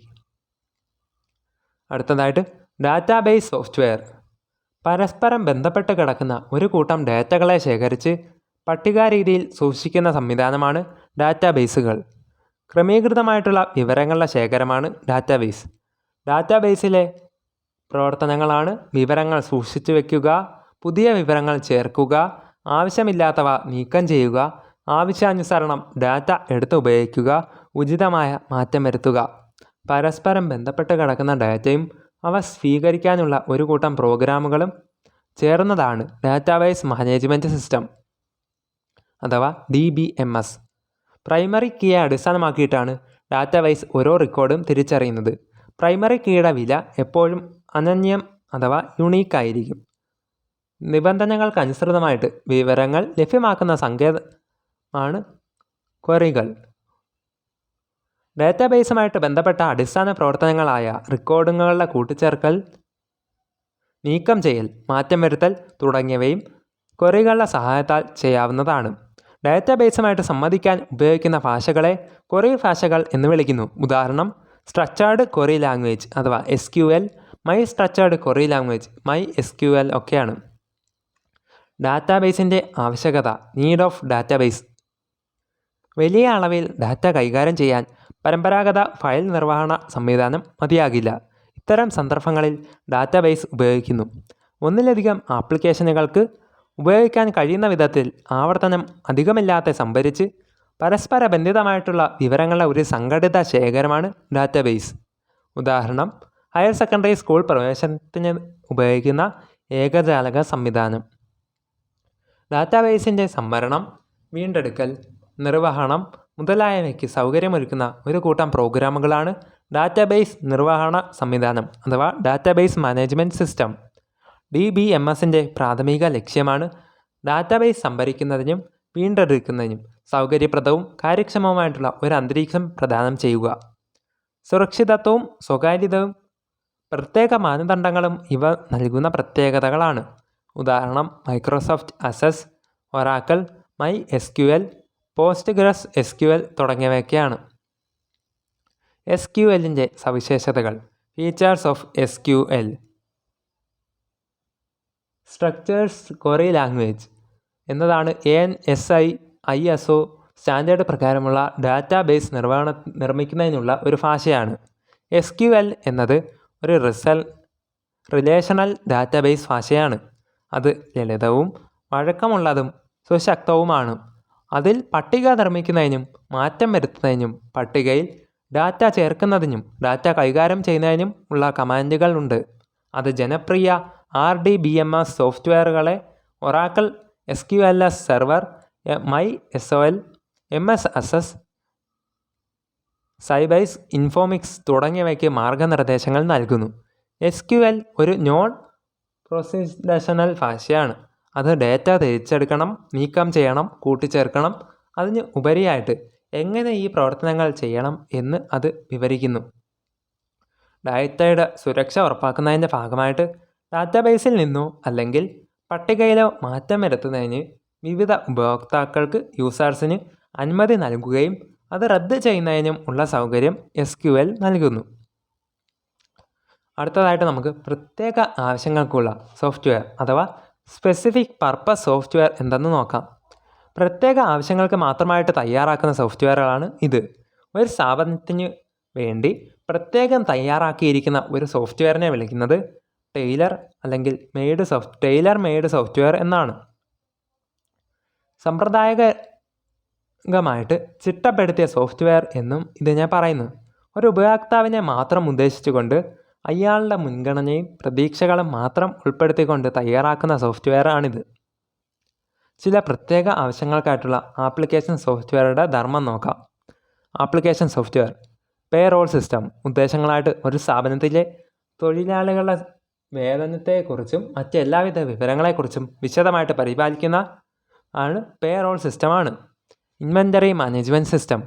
അടുത്തതായിട്ട് ഡാറ്റാബേസ് സോഫ്റ്റ്വെയർ. പരസ്പരം ബന്ധപ്പെട്ട് കിടക്കുന്ന ഒരു കൂട്ടം ഡാറ്റകളെ ശേഖരിച്ച് പട്ടികാരീതിയിൽ സൂക്ഷിക്കുന്ന സംവിധാനമാണ് ഡാറ്റാബേസുകൾ. ക്രമീകൃതമായിട്ടുള്ള വിവരങ്ങളുടെ ശേഖരമാണ് ഡാറ്റാബേസ്. ഡാറ്റാബേസിലെ പ്രവർത്തനങ്ങളാണ് വിവരങ്ങൾ സൂക്ഷിച്ചു വയ്ക്കുക, പുതിയ വിവരങ്ങൾ ചേർക്കുക, ആവശ്യമില്ലാത്തവ നീക്കം ചെയ്യുക, ആവശ്യാനുസരണം ഡാറ്റ എടുത്ത് ഉപയോഗിക്കുക, ഉചിതമായ മാറ്റം വരുത്തുക. പരസ്പരം ബന്ധപ്പെട്ട് കിടക്കുന്ന ഡാറ്റയും അവ സ്വീകരിക്കാനുള്ള ഒരു കൂട്ടം പ്രോഗ്രാമുകളും ചേർന്നതാണ് ഡാറ്റാബേസ് മാനേജ്മെൻറ്റ് സിസ്റ്റം അഥവാ DBMS. പ്രൈമറി കീയെ അടിസ്ഥാനമാക്കിയിട്ടാണ് ഡാറ്റാബേസ് ഓരോ റെക്കോർഡും തിരിച്ചറിയുന്നത്. പ്രൈമറി കീയുടെ വില എപ്പോഴും അനന്യം അഥവാ യുണീക്കായിരിക്കും. നിബന്ധനകൾക്കനുസൃതമായിട്ട് വിവരങ്ങൾ ലഭ്യമാക്കുന്ന സങ്കേതമാണ് ക്വറികൾ. ഡാറ്റാബേസുമായിട്ട് ബന്ധപ്പെട്ട അടിസ്ഥാന പ്രവർത്തനങ്ങളായ റെക്കോർഡുകളുടെ കൂട്ടിച്ചേർക്കൽ, നീക്കം ചെയ്യൽ, മാറ്റം വരുത്തൽ തുടങ്ങിയവയും ക്വറികളുടെ സഹായത്താൽ ചെയ്യാവുന്നതാണ്. ഡാറ്റാബേസുമായിട്ട് സംവദിക്കാൻ ഉപയോഗിക്കുന്ന ഭാഷകളെ ക്വറി ഭാഷകൾ എന്ന് വിളിക്കുന്നു. ഉദാഹരണം സ്ട്രക്ചേർഡ് ക്വറി ലാംഗ്വേജ് അഥവാ SQL, my structured query language MySQL ഒക്കെയാണ്. ഡാറ്റാബേസിൻ്റെ ആവശ്യകത, നീഡ് ഓഫ് ഡാറ്റാബേസ്. വലിയ അളവിൽ ഡാറ്റ കൈകാര്യം ചെയ്യാൻ പരമ്പരാഗത ഫയൽ നിർവഹണ സംവിധാനം മതിയാകില്ല. ഇത്തരം സന്ദർഭങ്ങളിൽ ഡാറ്റാബേസ് ഉപയോഗിക്കുന്നു. ഒന്നിലധികം ആപ്ലിക്കേഷനുകൾക്ക് ഉപയോഗിക്കാൻ കഴിയുന്ന വിധത്തിൽ ആവർത്തനം അധികമില്ലാതെ സംഭരിച്ച് പരസ്പര ബന്ധിതമായിട്ടുള്ള വിവരങ്ങളുടെ ഒരു സംഘടിത ശേഖരമാണ് ഡാറ്റാബേസ്. ഉദാഹരണം ഹയർ സെക്കൻഡറി സ്കൂൾ പ്രവേശനത്തിന് ഉപയോഗിക്കുന്ന ഏകജാലക സംവിധാനം. ഡാറ്റാബേസിൻ്റെ സംഭരണം, വീണ്ടെടുക്കൽ, നിർവഹണം മുതലായവയ്ക്ക് സൗകര്യമൊരുക്കുന്ന ഒരു കൂട്ടം പ്രോഗ്രാമുകളാണ് ഡാറ്റാബേസ് നിർവഹണ സംവിധാനം അഥവാ ഡാറ്റാബേസ് മാനേജ്മെൻറ്റ് സിസ്റ്റം. DBMSൻ്റെ പ്രാഥമിക ലക്ഷ്യമാണ് ഡാറ്റാബേസ് സംഭരിക്കുന്നതിനും വീണ്ടെടുക്കുന്നതിനും സൗകര്യപ്രദവും കാര്യക്ഷമവുമായിട്ടുള്ള ഒരു അന്തരീക്ഷം പ്രദാനം ചെയ്യുക. സുരക്ഷിതത്വവും സ്വകാര്യതയും പ്രത്യേക മാനദണ്ഡങ്ങളും ഇവ നൽകുന്ന പ്രത്യേകതകളാണ്. ഉദാഹരണം Microsoft Access, Oracle, MySQL, PostgreSQL തുടങ്ങിയവയൊക്കെയാണ്. SQLൻ്റെ സവിശേഷതകൾ. Features of SQL. Structured query language എന്നതാണ് ANSI ISO സ്റ്റാൻഡേർഡ് പ്രകാരമുള്ള ഡാറ്റാബേസ് നിർമ്മിക്കുന്നതിനുള്ള ഒരു ഭാഷയാണ്. SQL എന്നത് ഒരു റിലേഷണൽ ഡാറ്റാബേസ് ഭാഷയാണ്. അത് ലളിതവും വഴക്കമുള്ളതും സുശക്തവുമാണ്. അതിൽ പട്ടിക നിർമ്മിക്കുന്നതിനും മാറ്റം വരുത്തുന്നതിനും പട്ടികയിൽ ഡാറ്റ ചേർക്കുന്നതിനും ഡാറ്റ കൈകാര്യം ചെയ്യുന്നതിനും ഉള്ള കമാൻഡുകൾ ഉണ്ട്. അത് ജനപ്രിയ RDBMS സോഫ്റ്റ്വെയറുകളെ Oracle SQLS server, MySQL, MS Access, Sybase, Informix തുടങ്ങിയവയ്ക്ക് മാർഗനിർദ്ദേശങ്ങൾ നൽകുന്നു. SQL ഒരു നോൺ പ്രൊസിഡറൽ ഭാഷയാണ്. അത് ഡാറ്റ തിരിച്ചെടുക്കണം, നീക്കം ചെയ്യണം, കൂട്ടിച്ചേർക്കണം. അതിന് ഉപരിയായിട്ട് എങ്ങനെ ഈ പ്രവർത്തനങ്ങൾ ചെയ്യണം എന്ന് അത് വിവരിക്കുന്നു. ഡാറ്റയുടെ സുരക്ഷ ഉറപ്പാക്കുന്നതിൻ്റെ ഭാഗമായിട്ട് ഡാറ്റാബേസിൽ നിന്നോ അല്ലെങ്കിൽ പട്ടികയിലോ മാറ്റം വരുത്തുന്നതിന് വിവിധ ഉപഭോക്താക്കൾക്ക് യൂസേഴ്സിന് അനുമതി നൽകുകയും അത് റദ്ദ് ചെയ്യുന്നതിനും ഉള്ള സൗകര്യം SQL നൽകുന്നു. അടുത്തതായിട്ട് നമുക്ക് പ്രത്യേക ആവശ്യങ്ങൾക്കുള്ള സോഫ്റ്റ്വെയർ അഥവാ സ്പെസിഫിക് പർപ്പസ് സോഫ്റ്റ്വെയർ എന്തെന്ന് നോക്കാം. പ്രത്യേക ആവശ്യങ്ങൾക്ക് മാത്രമായിട്ട് തയ്യാറാക്കുന്ന സോഫ്റ്റ്വെയറുകളാണ് ഇത്. ഒരു സ്ഥാപനത്തിന് വേണ്ടി പ്രത്യേകം തയ്യാറാക്കിയിരിക്കുന്ന ഒരു സോഫ്റ്റ്വെയറിനെ വിളിക്കുന്നത് ടൈലർ അല്ലെങ്കിൽ ടൈലർ മെയ്ഡ് സോഫ്റ്റ്വെയർ എന്നാണ്. സമ്പ്രദായികമായിട്ട് ചിട്ടപ്പെടുത്തിയ സോഫ്റ്റ്വെയർ എന്നും ഇതിനെ പറയുന്നു. ഒരു ഉപയോക്താവിനെ മാത്രം ഉദ്ദേശിച്ചുകൊണ്ട് അയാളുടെ മുൻഗണനയും പ്രതീക്ഷകളും മാത്രം ഉൾപ്പെടുത്തിക്കൊണ്ട് തയ്യാറാക്കുന്ന സോഫ്റ്റ്വെയറാണിത്. ചില പ്രത്യേക ആവശ്യങ്ങൾക്കായിട്ടുള്ള ആപ്ലിക്കേഷൻ സോഫ്റ്റ്വെയറുടെ ധർമ്മം നോക്കാം. ആപ്ലിക്കേഷൻ സോഫ്റ്റ്വെയർ പേറോൾ സിസ്റ്റം ഉദ്ദേശങ്ങളായിട്ട് ഒരു സ്ഥാപനത്തിലെ തൊഴിലാളികളുടെ വേതനത്തെക്കുറിച്ചും മറ്റെല്ലാവിധ വിവരങ്ങളെക്കുറിച്ചും വിശദമായിട്ട് പരിപാലിക്കുന്ന ആണ് പേറോൾ സിസ്റ്റമാണ്. ഇൻവെൻ്ററി മാനേജ്മെൻറ്റ് സിസ്റ്റം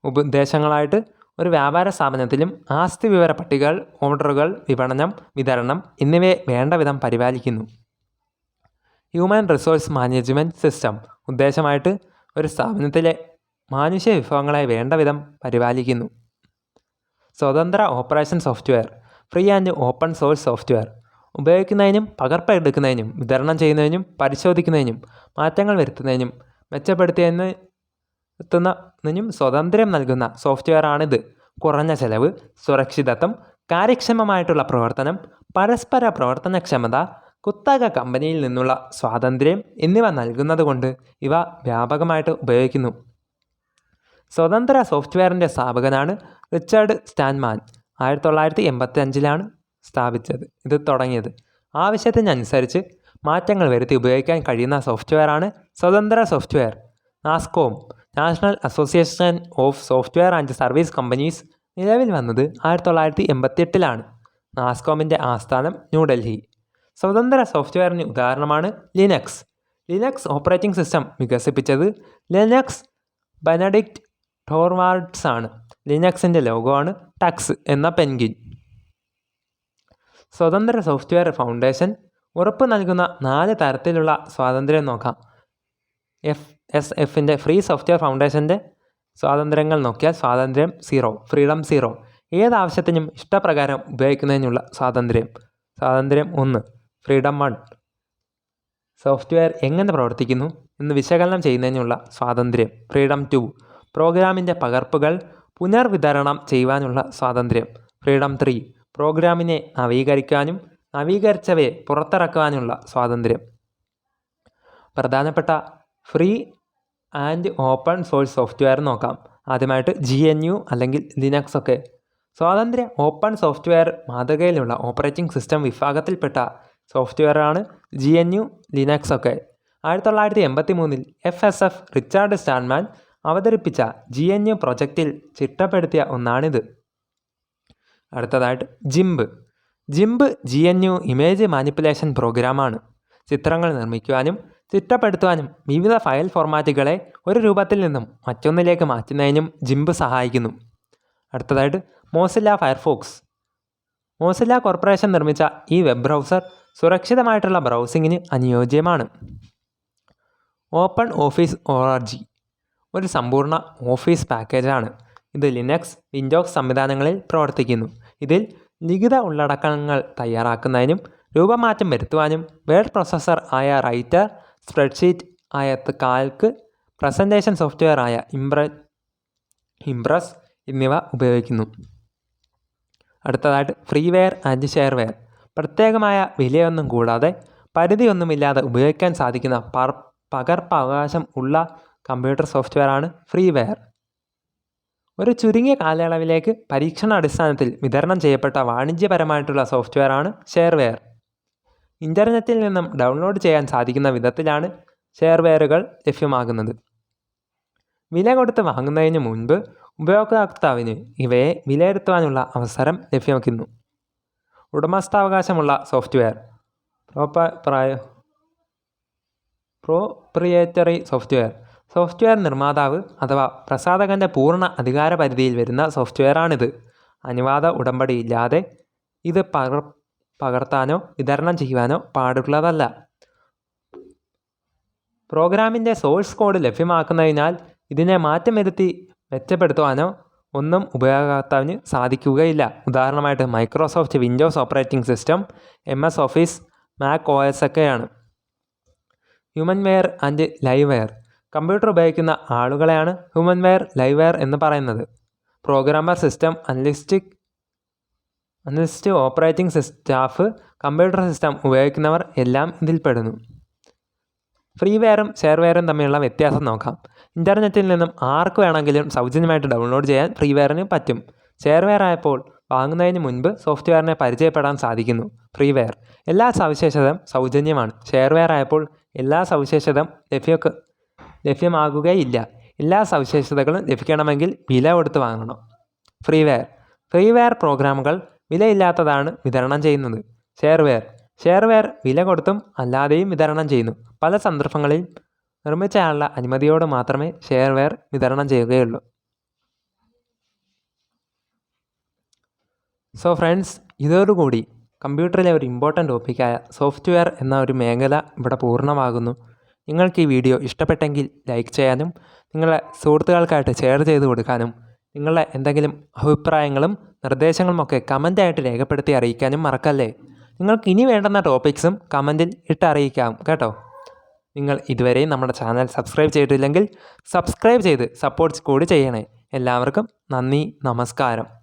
ഉദ്ദേശങ്ങളായിട്ട് ഒരു വ്യാപാര സ്ഥാപനത്തിലും ആസ്തി വിവര പട്ടികകൾ, ഓർഡറുകൾ, വിപണനം, വിതരണം എന്നിവയെ വേണ്ട വിധം പരിപാലിക്കുന്നു. ഹ്യൂമൻ റിസോഴ്സ് മാനേജ്മെൻറ്റ് സിസ്റ്റം ഉദ്ദേശമായിട്ട് ഒരു സ്ഥാപനത്തിലെ മാനുഷ്യ വിഭവങ്ങളെ വേണ്ട വിധം പരിപാലിക്കുന്നു. സ്വതന്ത്ര operation software free and open source software ഉപയോഗിക്കുന്നതിനും പകർപ്പെടുക്കുന്നതിനും വിതരണം ചെയ്യുന്നതിനും പരിശോധിക്കുന്നതിനും മാറ്റങ്ങൾ വരുത്തുന്നതിനും മെച്ചപ്പെടുത്തുന്നതിനും സ്വാതന്ത്ര്യം നൽകുന്ന സോഫ്റ്റ്വെയറാണിത്. കുറഞ്ഞ ചെലവ്, സുരക്ഷിതത്വം, കാര്യക്ഷമമായിട്ടുള്ള പ്രവർത്തനം, പരസ്പര പ്രവർത്തനക്ഷമത, കുത്തക കമ്പനിയിൽ നിന്നുള്ള സ്വാതന്ത്ര്യം എന്നിവ നൽകുന്നത് കൊണ്ട് ഇവ വ്യാപകമായിട്ട് ഉപയോഗിക്കുന്നു. സ്വതന്ത്ര സോഫ്റ്റ്വെയറിൻ്റെ സ്ഥാപകനാണ് റിച്ചാർഡ് സ്റ്റാൻമാൻ. 1985 ഇത് തുടങ്ങിയത്. ആവശ്യത്തിനനുസരിച്ച് മാറ്റങ്ങൾ വരുത്തി ഉപയോഗിക്കാൻ കഴിയുന്ന സോഫ്റ്റ്വെയറാണ് സ്വതന്ത്ര software. NASSCOM, national association of software and service companies നിലവിൽ വന്നത് 1988. നാസ്കോമിൻ്റെ ആസ്ഥാനം ന്യൂഡൽഹി. സ്വതന്ത്ര സോഫ്റ്റ്വെയറിന് ഉദാഹരണമാണ് ലിനക്സ്. ലിനക്സ് ഓപ്പറേറ്റിംഗ് സിസ്റ്റം വികസിപ്പിച്ചത് ലിനക്സ് ബെനഡിക്റ്റ് ടോർവാൾഡ്സ് ആണ്. ലിനക്സിൻ്റെ ലോഗോ ആണ് ടക്സ് എന്ന പെൻഗ്വിൻ. സ്വതന്ത്ര സോഫ്റ്റ്വെയർ ഫൗണ്ടേഷൻ ഉറപ്പ് നൽകുന്ന 4 തരത്തിലുള്ള സ്വാതന്ത്ര്യം നോക്കാം. FSFൻ്റെ ഫ്രീ സോഫ്റ്റ്വെയർ ഫൗണ്ടേഷൻ്റെ സ്വാതന്ത്ര്യങ്ങൾ നോക്കിയാൽ സ്വാതന്ത്ര്യം 0, ഫ്രീഡം 0, ഏതാവശ്യത്തിനും ഇഷ്ടപ്രകാരം ഉപയോഗിക്കുന്നതിനുള്ള സ്വാതന്ത്ര്യം. സ്വാതന്ത്ര്യം 1, ഫ്രീഡം 1, സോഫ്റ്റ്വെയർ എങ്ങനെ പ്രവർത്തിക്കുന്നു എന്ന് വിശകലനം ചെയ്യുന്നതിനുള്ള സ്വാതന്ത്ര്യം. ഫ്രീഡം 2, പ്രോഗ്രാമിൻ്റെ പകർപ്പുകൾ പുനർവിതരണം ചെയ്യുവാനുള്ള സ്വാതന്ത്ര്യം. ഫ്രീഡം 3, പ്രോഗ്രാമിനെ നവീകരിക്കാനും നവീകരിച്ചവയെ പുറത്തിറക്കുവാനുള്ള സ്വാതന്ത്ര്യം. പ്രധാനപ്പെട്ട free and open source software നോക്കാം. ആദ്യമായിട്ട് GNU അല്ലെങ്കിൽ ലിനക്സ് ഒക്കെ. സ്വാതന്ത്ര്യ ഓപ്പൺ സോഫ്റ്റ്വെയർ മാതൃകയിലുള്ള ഓപ്പറേറ്റിംഗ് സിസ്റ്റം വിഭാഗത്തിൽപ്പെട്ട സോഫ്റ്റ്വെയറാണ് GNU, ലിനക്സ് ഒക്കെ. 1983 FSF റിച്ചാർഡ് സ്റ്റാൻമാൻ അവതരിപ്പിച്ച GNU പ്രൊജക്റ്റിൽ ചിട്ടപ്പെടുത്തിയ ഒന്നാണിത്. അടുത്തതായിട്ട് ജിംബ്. GNU ഇമേജ് മാനിപ്പുലേഷൻ പ്രോഗ്രാമാണ്. ചിത്രങ്ങൾ നിർമ്മിക്കുവാനും ചിട്ടപ്പെടുത്തുവാനും വിവിധ ഫയൽ ഫോർമാറ്റുകളെ ഒരു രൂപത്തിൽ നിന്നും മറ്റൊന്നിലേക്ക് മാറ്റുന്നതിനും ജിംബ് സഹായിക്കുന്നു. അടുത്തതായിട്ട് മോസില്ല ഫയർഫോക്സ്. മോസില്ല കോർപ്പറേഷൻ നിർമ്മിച്ച ഈ വെബ് ബ്രൗസർ സുരക്ഷിതമായിട്ടുള്ള ബ്രൗസിങ്ങിന് അനുയോജ്യമാണ്. ഓപ്പൺ ഓഫീസ് ORG ഒരു സമ്പൂർണ്ണ ഓഫീസ് പാക്കേജാണ്. ഇത് ലിനക്സ്, വിൻഡോസ് സംവിധാനങ്ങളിൽ പ്രവർത്തിക്കുന്നു. ഇതിൽ ലിഖിത ഉള്ളടക്കങ്ങൾ തയ്യാറാക്കുന്നതിനും രൂപമാറ്റം വരുത്തുവാനും വേർഡ് പ്രോസസ്സർ ആയ റൈറ്റർ, സ്പ്രെഡ്ഷീറ്റ് ആയ കാൽക്ക്, പ്രസൻറ്റേഷൻ സോഫ്റ്റ്വെയർ ആയ ഇംപ്രസ് എന്നിവ ഉപയോഗിക്കുന്നു. അടുത്തതായിട്ട് ഫ്രീവെയർ ആൻഡ് ഷെയർവെയർ. പ്രത്യേകമായ വിലയൊന്നും കൂടാതെ പരിധിയൊന്നുമില്ലാതെ ഉപയോഗിക്കാൻ സാധിക്കുന്ന പകർപ്പവകാശം ഉള്ള കമ്പ്യൂട്ടർ സോഫ്റ്റ്വെയറാണ് ഫ്രീവെയർ. ഒരു ചുരുങ്ങിയ കാലയളവിലേക്ക് പരീക്ഷണാടിസ്ഥാനത്തിൽ വിതരണം ചെയ്യപ്പെട്ട വാണിജ്യപരമായിട്ടുള്ള സോഫ്റ്റ്വെയറാണ് ഷെയർവെയർ. ഇൻ്റർനെറ്റിൽ നിന്നും ഡൗൺലോഡ് ചെയ്യാൻ സാധിക്കുന്ന വിധത്തിലാണ് ഷെയർവെയറുകൾ ലഭ്യമാകുന്നത്. വില കൊടുത്ത് വാങ്ങുന്നതിന് മുൻപ് ഉപയോക്താവിന് ഇവയെ വിലയിരുത്തുവാനുള്ള അവസരം ലഭ്യമാക്കുന്നു. ഉടമസ്ഥാവകാശമുള്ള സോഫ്റ്റ്വെയർ പ്രോപ്രിയേറ്ററി സോഫ്റ്റ്വെയർ നിർമ്മാതാവ് അഥവാ പ്രസാധകൻ്റെ പൂർണ്ണ അധികാര പരിധിയിൽ വരുന്ന സോഫ്റ്റ്വെയറാണിത്. അനുവാദ ഉടമ്പടിയില്ലാതെ ഇത് പകർത്താനോ വിതരണം ചെയ്യുവാനോ പാടുള്ളതല്ല. പ്രോഗ്രാമിൻ്റെ സോഴ്സ് കോഡ് ലഭ്യമാക്കുന്നതിനാൽ ഇതിനെ മാറ്റം വരുത്തി മെച്ചപ്പെടുത്തുവാനോ ഒന്നും ഉപയോക്താവിന് സാധിക്കുകയില്ല. ഉദാഹരണമായിട്ട് Microsoft Windows operating system, MS office, Mac OS ഒക്കെയാണ്. ഹ്യൂമൻവെയർ ആൻഡ് ലൈവ്വെയർ. കമ്പ്യൂട്ടർ ഉപയോഗിക്കുന്ന ആളുകളെയാണ് ഹ്യൂമൻവെയർ, ലൈവ്വെയർ എന്ന് പറയുന്നത്. Programmer, system analyst, operating staff, computer system ഉപയോഗിക്കുന്നവർ എല്ലാം ഇതിൽപ്പെടുന്നു. ഫ്രീവെയറും ഷെയർവെയറും തമ്മിലുള്ള വ്യത്യാസം നോക്കാം. ഇൻ്റർനെറ്റിൽ നിന്നും ആർക്ക് വേണമെങ്കിലും സൗജന്യമായിട്ട് ഡൗൺലോഡ് ചെയ്യാൻ ഫ്രീവെയറിന് പറ്റും. ഷെയർവെയർ ആയപ്പോൾ വാങ്ങുന്നതിന് മുൻപ് സോഫ്റ്റ്വെയറിനെ പരിചയപ്പെടാൻ സാധിക്കുന്നു. ഫ്രീവെയർ എല്ലാ സവിശേഷതയും സൗജന്യമാണ്. ഷെയർവെയർ ആയപ്പോൾ എല്ലാ സവിശേഷതയും ലഭ്യമാകുകയില്ല. എല്ലാ സവിശേഷതകളും ലഭിക്കണമെങ്കിൽ വില കൊടുത്ത് വാങ്ങണം. ഫ്രീവെയർ പ്രോഗ്രാമുകൾ വിലയില്ലാത്തതാണ് വിതരണം ചെയ്യുന്നത്. ഷെയർവെയർ വില കൊടുത്തും അല്ലാതെയും വിതരണം ചെയ്യുന്നു. പല സന്ദർഭങ്ങളിൽ നിർമ്മിച്ചയാളുടെ അനുമതിയോടെ മാത്രമേ ഷെയർവെയർ വിതരണം ചെയ്യുകയുള്ളൂ. സോ ഫ്രണ്ട്സ്, ഇതോടുകൂടി കമ്പ്യൂട്ടറിലെ ഒരു ഇമ്പോർട്ടൻ്റ് ടോപ്പിക്കായ സോഫ്റ്റ്വെയർ എന്ന ഒരു മേഖല ഇവിടെ പൂർണ്ണമാകുന്നു. നിങ്ങൾക്ക് ഈ വീഡിയോ ഇഷ്ടപ്പെട്ടെങ്കിൽ ലൈക്ക് ചെയ്യാനും നിങ്ങളുടെ സുഹൃത്തുക്കൾക്കായിട്ട് ഷെയർ ചെയ്ത് കൊടുക്കാനും നിങ്ങളുടെ എന്തെങ്കിലും അഭിപ്രായങ്ങളും നിർദ്ദേശങ്ങളുമൊക്കെ കമൻ്റായിട്ട് രേഖപ്പെടുത്തി അറിയിക്കാനും മറക്കല്ലേ. നിങ്ങൾക്ക് ഇനി വേണ്ടുന്ന ടോപ്പിക്സും കമൻറ്റിൽ ഇട്ടറിയിക്കാം കേട്ടോ. നിങ്ങൾ ഇതുവരെയും നമ്മുടെ ചാനൽ സബ്സ്ക്രൈബ് ചെയ്തിട്ടില്ലെങ്കിൽ സബ്സ്ക്രൈബ് ചെയ്ത് സപ്പോർട്ട്സ് കൂടി ചെയ്യണേ. എല്ലാവർക്കും നന്ദി, നമസ്കാരം.